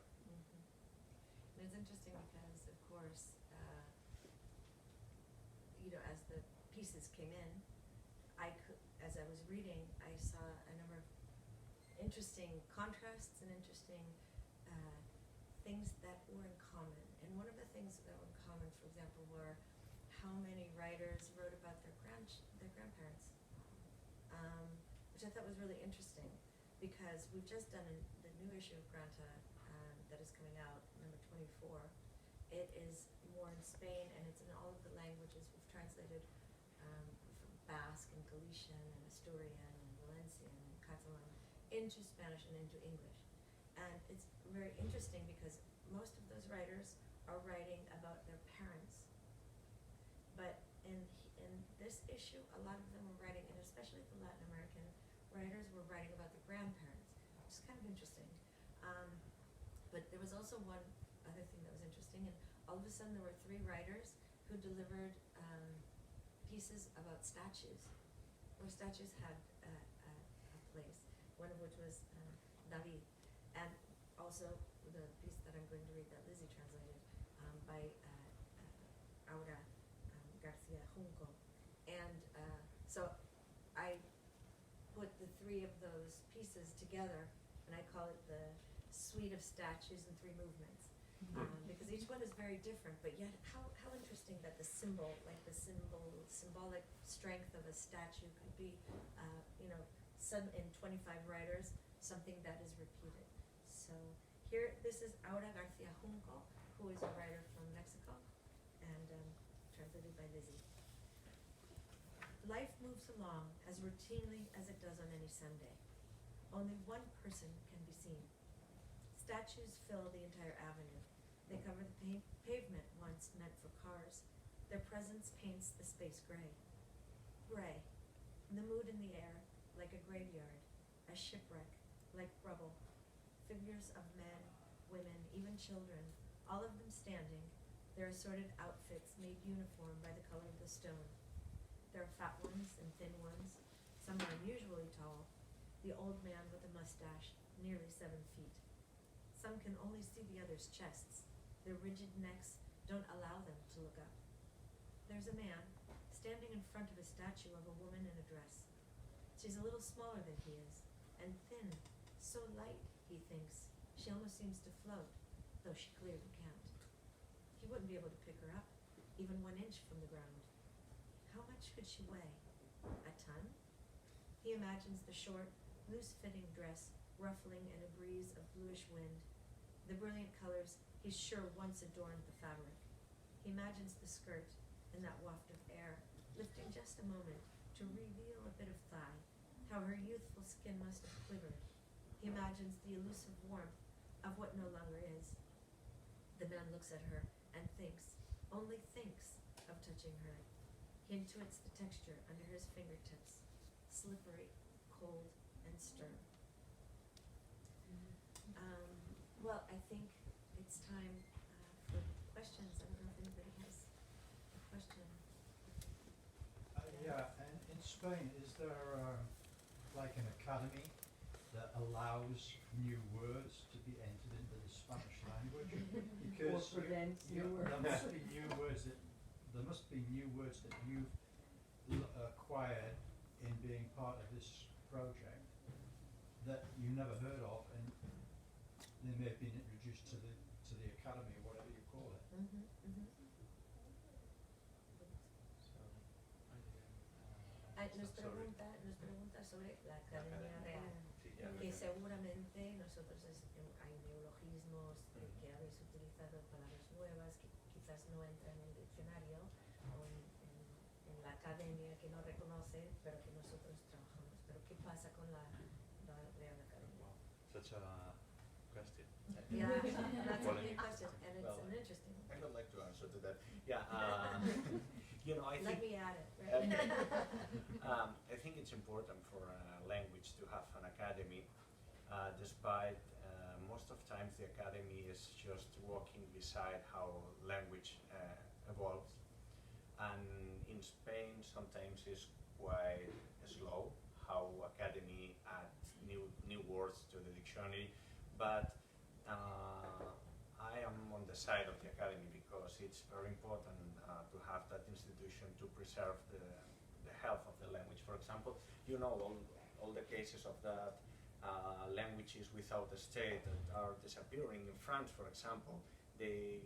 And it's interesting because, of course, as the pieces came in, as I was reading, I saw a number of interesting contrasts and interesting things that were in common. And one of the things that were in common, for example, were how many writers wrote about their grandparents, which I thought was really interesting, because we've just done the new issue of Granta that is coming out, number 24. It is more in Spain, and it's in all of the languages. We've translated from Basque and Galician and Asturian and Valencian and Catalan into Spanish and into English. And it's very interesting because most of those writers are writing about their parents. But in this issue, a lot of them were writing, and especially the Latin American writers were writing about their grandparents, which is kind of interesting. But there was also one other thing that was interesting, and all of a sudden there were 3 writers who delivered pieces about statues, where statues had a place, one of which was David, and also the piece that I'm going to read that Lizzie translated by Aura Garcia Junco. And so I put the 3 of those pieces together, and I call it the suite of statues in 3 movements. Because each one is very different, but yet how interesting that the symbol, like the symbolic strength of a statue could be, some in 25 writers, something that is repeated. So here, this is Aura Garcia Junco, who is a writer from Mexico, and translated by Lizzie. Life moves along as routinely as it does on any Sunday. Only one person can be seen. Statues fill the entire avenue. They cover the pavement once meant for cars. Their presence paints the space gray. Gray. The mood in the air, like a graveyard. A shipwreck, like rubble. Figures of men, women, even children, all of them standing, their assorted outfits made uniform by the color of the stone. There are fat ones and thin ones. Some are unusually tall. The old man with a mustache, nearly 7 feet. Some can only see the other's chests. Their rigid necks don't allow them to look up. There's a man standing in front of a statue of a woman in a dress. She's a little smaller than he is, and thin, so light, he thinks. She almost seems to float, though she clearly can't. He wouldn't be able to pick her up, even 1 inch from the ground. How much could she weigh? A ton? He imagines the short, loose-fitting dress ruffling in a breeze of bluish wind. The brilliant colors he's sure once adorned the fabric. He imagines the skirt in that waft of air, lifting just a moment to reveal a bit of thigh, how her youthful skin must have quivered. He imagines the elusive warmth of what no longer is. The man looks at her and thinks, only thinks, of touching her. He intuits the texture under his fingertips, slippery, cold, and stern. Well, I think it's time for questions. I don't know if anybody has a question.
Yeah, and in Spain, is there like an academy that allows new words to be entered into the Spanish language? Because
or prevents new words.
there must be new words that you've acquired in being part of this project that you never heard of, and they may have been introduced to the academy, or whatever you call it.
Nos pregunta sobre la Academia Real, que seguramente nosotros hay neologismos que habéis utilizado, palabras nuevas que quizás no entran en el diccionario o en la academia que no reconoce, pero que nosotros trabajamos. Pero ¿qué pasa con la Real Academia?
Such a question.
Yeah, that's a big question, and it's an interesting one.
I would like to answer to that. Yeah, I
Let
think
me add it, right?
I think it's important for a language to have an academy, despite most of times the academy is just walking beside how language evolves. And in Spain, sometimes it's quite slow how academy adds new words to the dictionary, but I am on the side of the academy because it's very important to have that institution to preserve the health of the language. For example, all the cases of that languages without a state that are disappearing. In France, for example, they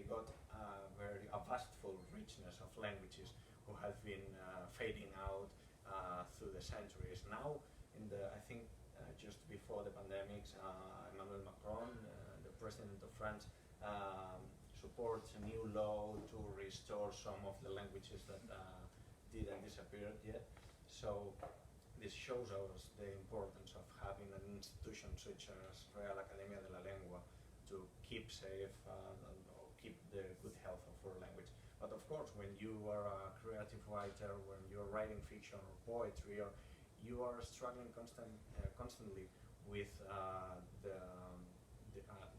got a vastful richness of languages who have been fading out through the centuries. Now, I think just before the pandemic, Emmanuel Macron, the president of France, supports a new law to restore some of the languages that didn't disappear yet. So this shows us the importance of having an institution such as Real Academia de la Lengua to keep safe or keep the good health of our language. But of course, when you are a creative writer, when you're writing fiction or poetry, or you are struggling constantly with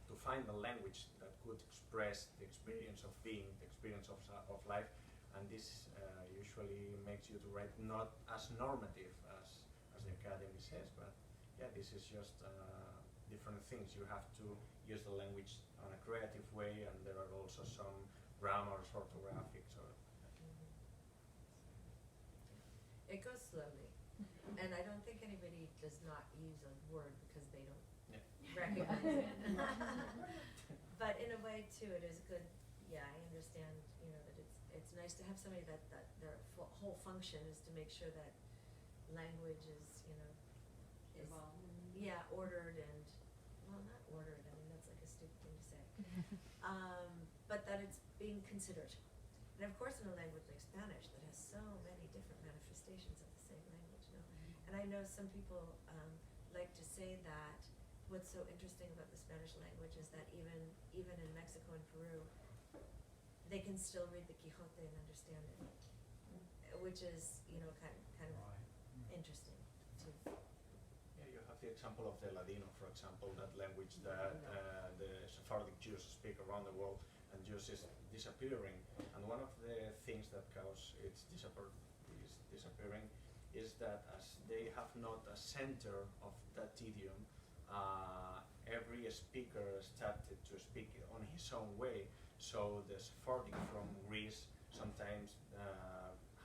to find a language that could express the experience of being, the experience of life, and this usually makes you to write not as normative as the academy says, but yeah, this is just different things. You have to use the language on a creative way, and there are also some grammars, orthographics, or
It goes slowly, and I don't think anybody does not use a word because they don't recognize it. But in a way, too, it is good. Yeah, I understand. You know that it's nice to have somebody that their whole function is to make sure that language is is ordered and not ordered. I mean that's like a stupid thing to say. But that it's being considered. And of course, in a language like Spanish that has so many different manifestations of the same language, And I know some people like to say that what's so interesting about the Spanish language is that even in Mexico and Peru, they can still read the Quixote and understand it, which is kind of interesting too.
yeah, you have the example of the Ladino, for example, that language that the Sephardic Jews speak around the world, and just is disappearing. And one of the things that cause its disappearing is that as they have not a center of that idiom, every speaker started to speak on his own way. So the Sephardic from Greece sometimes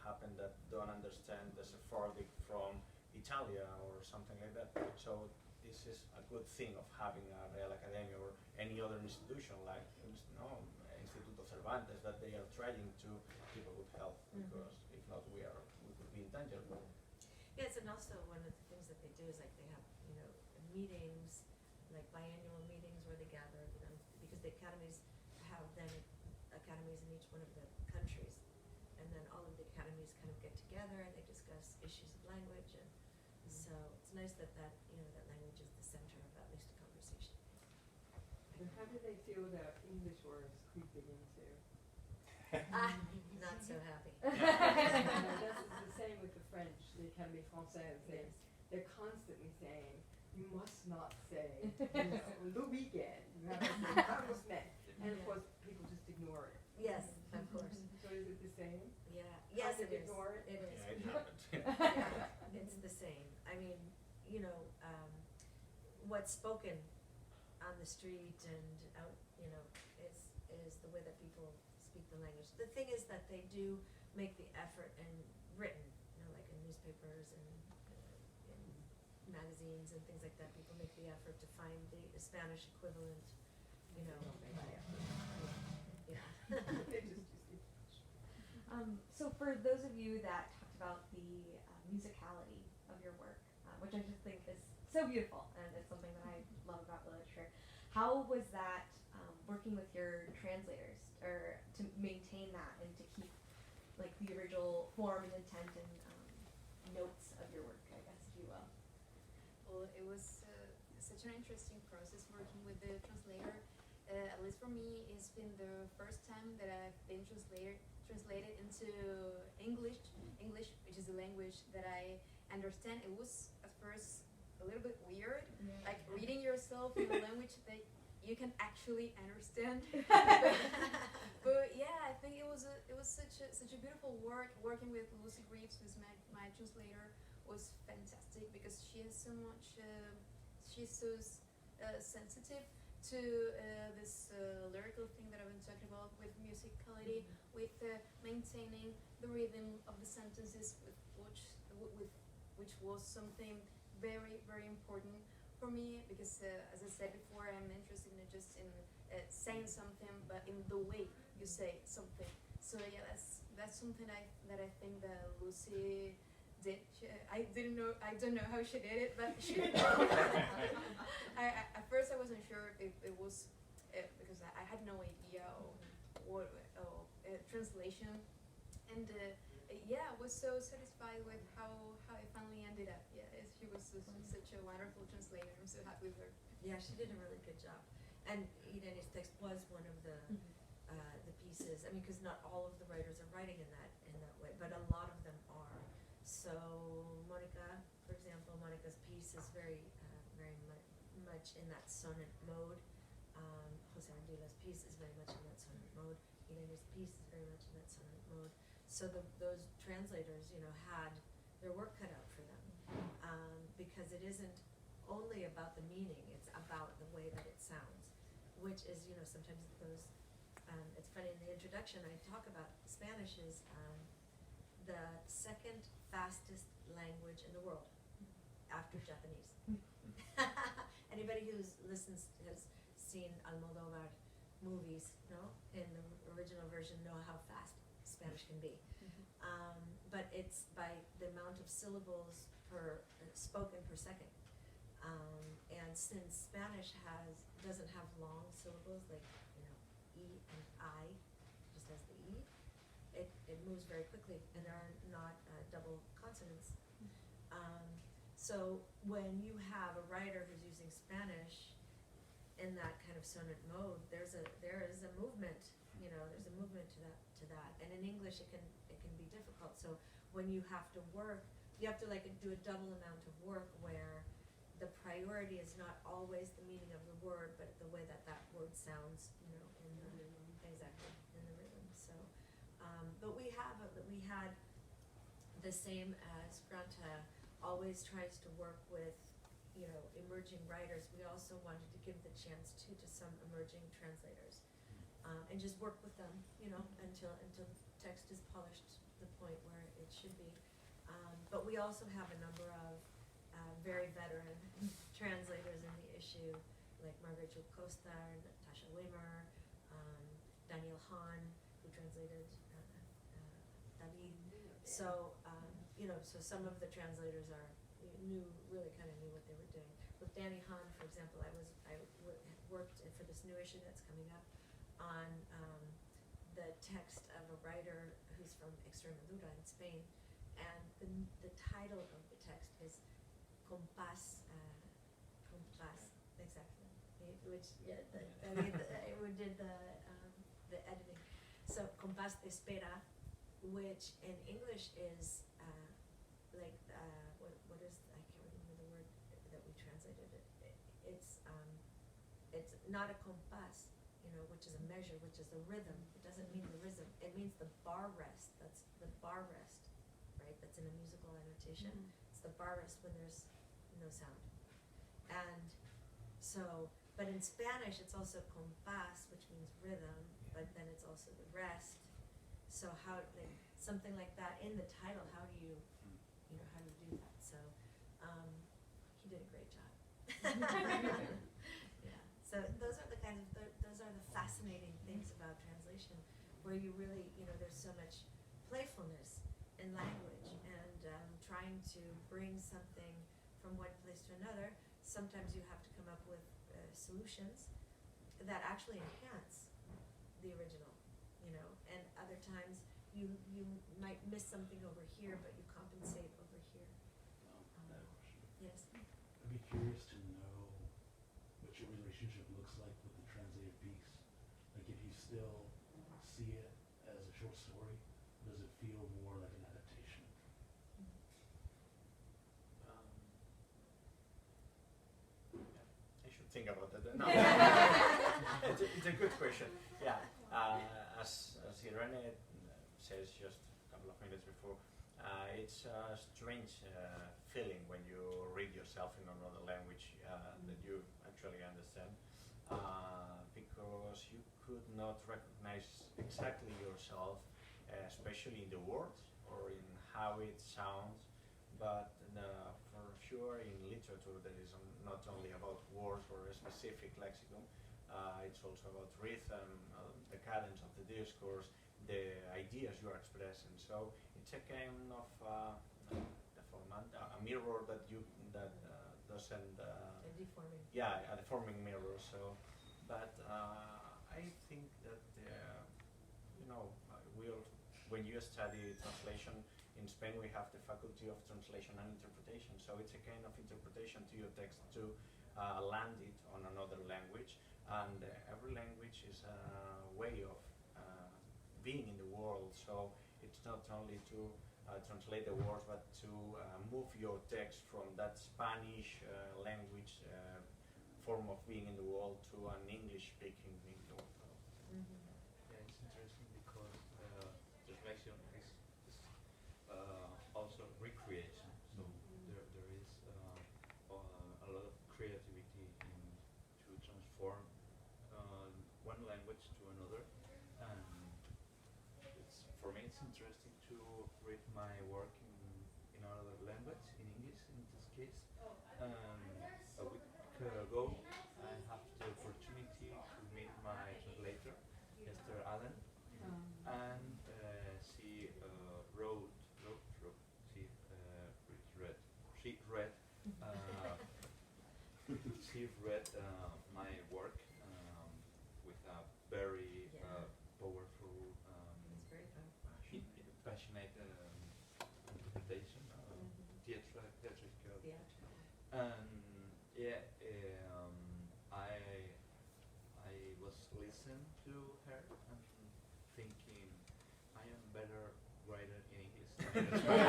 happen that don't understand the Sephardic from Italia or something like that. So this is a good thing of having a Real Academia or any other institution like Instituto Cervantes, that they are trying to keep a good health, because if not we could be in danger.
Yes, and also one of the things that they do is like they have meetings, like biannual meetings where they gather, because the academies have then academies in each one of the countries, and then all of the academies kind of get together and they discuss issues of language, and so it's nice that that language is the center of at least a conversation.
And how do they feel about English words creeping into?
Not so happy.
This is the same with the French, the Académie Française. They're constantly saying, you must not say, the weekend. You have to say, that was meant. And of course, people just ignore it.
Yes, of course.
So is it the same?
Yeah. Yes, it is.
Ignore it?
It is.
Yeah, it happens.
Yeah, it's the same. I mean, what's spoken on the street and out, is the way that people speak the language. The thing is that they do make the effort and written, like in newspapers and in magazines and things like that. People make the effort to find the Spanish equivalent, Yeah.
So for those of you that talked about the musicality of your work, which I just think is so beautiful and it's something that I love about literature, how was that working with your translators, or to maintain that and to keep like the original form and intent and notes of your work, I guess, if you will?
Well, it was such an interesting process working with the translator. At least for me, it's been the first time that I've been translated into English, which is a language that I understand. It was at first a little bit weird, like reading yourself in a language that you can actually understand. But yeah, I think it was such a beautiful work. Working with Lucy Greaves, who's my translator, was fantastic because she has so much. She's so sensitive to this lyrical thing that I've been talking about, with musicality, with maintaining the rhythm of the sentences, which was something very, very important for me, because as I said before, I'm interested in just in saying something, but in the way you say something. So yeah, that's something that I think that Lucy did. I don't know how she did it, but she did. At first I wasn't sure if it was because I had no idea what translation, and yeah, I was so satisfied with how it finally ended up. Yeah, she was such a wonderful translator. I'm so happy with her.
Yeah, she did a really good job. And Irene's text was one of the pieces. I mean, because not all of the writers are writing in that way, but a lot of them are. So Monica, for example, Monica's piece is very much in that sonnet mode. Jose Ardila's piece is very much in that sonnet mode. Irene's piece is very much in that sonnet mode. So those translators, had their work cut out for them, because it isn't only about the meaning; it's about the way that it sounds, which is, sometimes those. It's funny, in the introduction I talk about Spanish is the second fastest language in the world after Japanese. Anybody who has seen Almodovar movies, in the original version, know how fast Spanish can be. But it's by the amount of syllables spoken per second. And since Spanish doesn't have long syllables like E and I, just has the E, it moves very quickly, and there are not double consonants. So when you have a writer who's using Spanish in that kind of sonnet mode, there is a movement. There's a movement to that. And in English, it can be difficult. So when you have to work, you have to do a double amount of work where the priority is not always the meaning of the word, but the way that word sounds, in the rhythm. Exactly, in the rhythm. So, but we had the same as Granta always tries to work with, emerging writers. We also wanted to give the chance to some emerging translators, and just work with them, until text is polished to the point where it should be. But we also have a number of very veteran translators in the issue, like Margarita Costa, Natasha Weimer, Daniel Hahn, who translated David. So, so some of the translators really kind of knew what they were doing. With Danny Hahn, for example, I worked for this new issue that's coming up on the text of a writer who's from Extremadura in Spain, and the title of the text is Compás, exactly. Which we did the editing. So Compás de Espera, which in English is what is, I can't remember the word that we translated it. It's not a compás, which is a measure, which is the rhythm. It doesn't mean the rhythm. It means the bar rest. That's the bar rest, right? That's in a musical annotation. It's the bar rest when there's no sound. And so, but in Spanish it's also compás, which means rhythm, but then it's also the rest. So something like that in the title, how do you do that? So he did a great job. Yeah. So those are the fascinating things about translation, where you really, there's so much playfulness in language, and trying to bring something from one place to another. Sometimes you have to come up with solutions that actually enhance the original, and other times you might miss something over here, but you compensate over here. Yes.
I'd be curious to know what your relationship looks like with the translated piece. Like, if you still see it as a short story, or does it feel more like an adaptation?
I should think about that. No. It's a good question. Yeah, as Irene says just a couple of minutes before, it's a strange feeling when you read yourself in another language that you actually understand, because you could not recognize exactly yourself, especially in the words or in how it sounds. But for sure, in literature, there is not only about words or a specific lexicon. It's also about rhythm, the cadence of the discourse, the ideas you are expressing. So it's a kind of a mirror that doesn't.
A deforming.
Yeah, a deforming mirror. So, but I think that we when you study translation in Spain, we have the faculty of translation and interpretation. So it's a kind of interpretation to your text to land it on another language. And every language is a way of being in the world. So it's not only to translate the words, but to move your text from that Spanish language form of being in the world to an English-speaking being in the world.
Yeah, it's interesting because translation is also recreation. So there is a lot of creativity in to transform one language to another, and for me it's interesting to read my work in another language, in English in this case. A week ago, I have the opportunity to meet my translator, Esther Allen, and she she read my work with a very powerful,
It's very fun.
passionate interpretation, theatrical.
Yeah.
Yeah, I was listening to her and thinking I am better writer in English than in Spanish.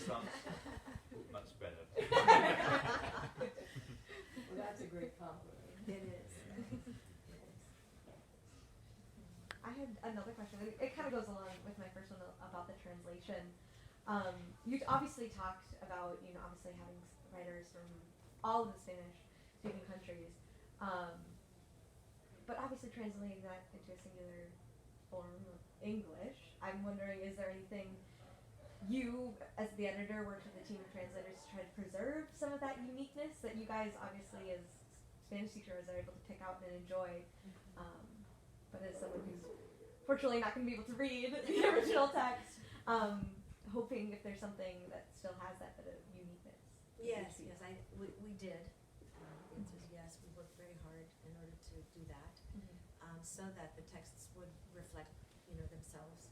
Sounds much better.
Well, that's a great compliment.
It is.
I had another question. It kind of goes along with my first one about the translation. You obviously talked about, obviously having writers from all of the Spanish-speaking countries, but obviously translating that into a singular form of English. I'm wondering, is there anything you, as the editor, worked with a team of translators to try to preserve some of that uniqueness that you guys, obviously, as Spanish teachers, are able to pick out and enjoy? But as someone who's fortunately not going to be able to read the original text, hoping if there's something that still has that bit of uniqueness.
Yes, we did. The answer is yes. We worked very hard in order to do that, so that the texts would reflect, themselves,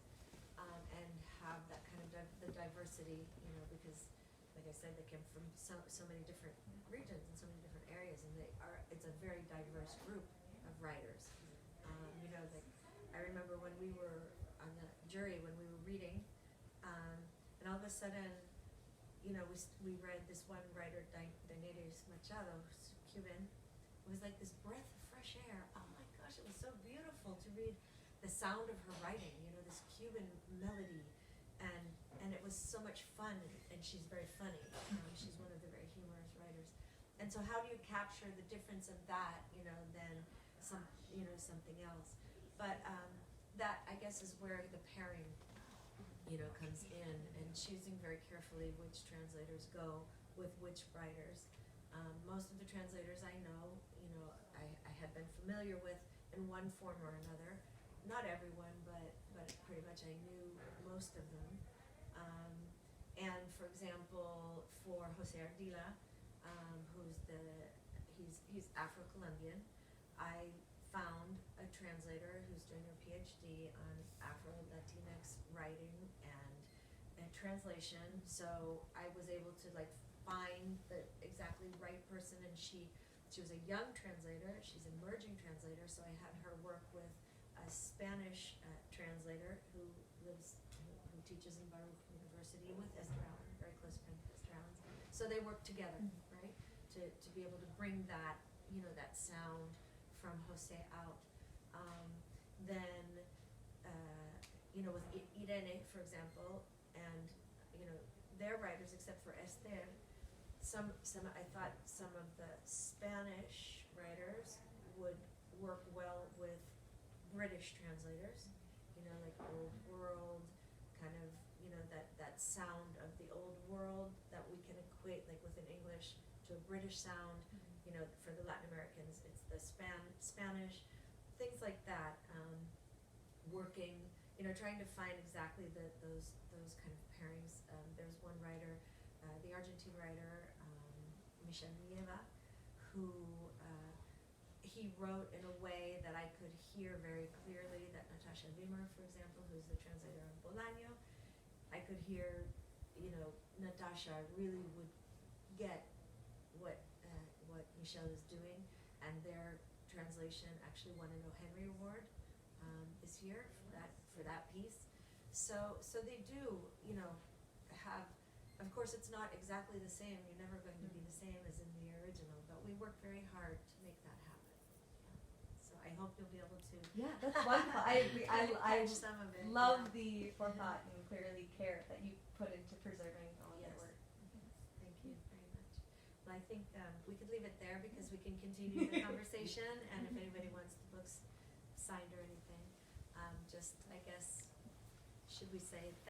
and have that kind of the diversity, because, like I said, they came from so many different regions and so many different areas, and it's a very diverse group of writers. I remember when we were on the jury, when we were reading, and all of a sudden, we read this one writer, Daenerys Machado, who's Cuban. It was like this breath of fresh air. Oh my gosh, it was so beautiful to read the sound of her writing, this Cuban melody, and it was so much fun, and she's very funny. She's one of the very humorous writers. And so how do you capture the difference of that, than something else? But that, I guess, is where the pairing, comes in, and choosing very carefully which translators go with which writers. Most of the translators I know, I had been familiar with in one form or another. Not everyone, but pretty much I knew most of them. And for example, for Jose Ardila, he's Afro-Colombian, I found a translator who's doing her PhD on Afro-Latinx writing and translation. So I was able to find the exactly right person, and she was a young translator. She's an emerging translator, so I had her work with a Spanish translator who teaches in Baruch University with Esther Allen, very close friend of Esther Allen's. So they work together, right, to be able to bring that, that sound from Jose out. Then, with Irene, for example, and, their writers, except for Esther, I thought some of the Spanish writers would work well with British translators, like Old World, kind of, that sound of the Old World that we can equate, like within English, to a British sound. For the Latin Americans, it's the Spanish, things like that. Working, trying to find exactly those kind of pairings. There's one writer, the Argentine writer, Michel Nieva, who he wrote in a way that I could hear very clearly, that Natasha Wimmer, for example, who's the translator of Bolaño, I could hear, you know, Natasha really would get what Michel is doing, and their translation actually won an O. Henry Award this year for that piece. So they do, you know, have, of course it's not exactly the same, you're never going to be the same as in the original, but we work very hard to make that happen. Yeah. So I hope you'll be able to
Yeah, that's wonderful. I agree. I
catch some of it.
love
Yeah.
the forethought and clearly care that you put into preserving all of your
Yes.
work.
Thank you very much. Well, I think we could leave it there because we can continue the conversation, and if anybody wants the books signed or anything, just, I guess, should we say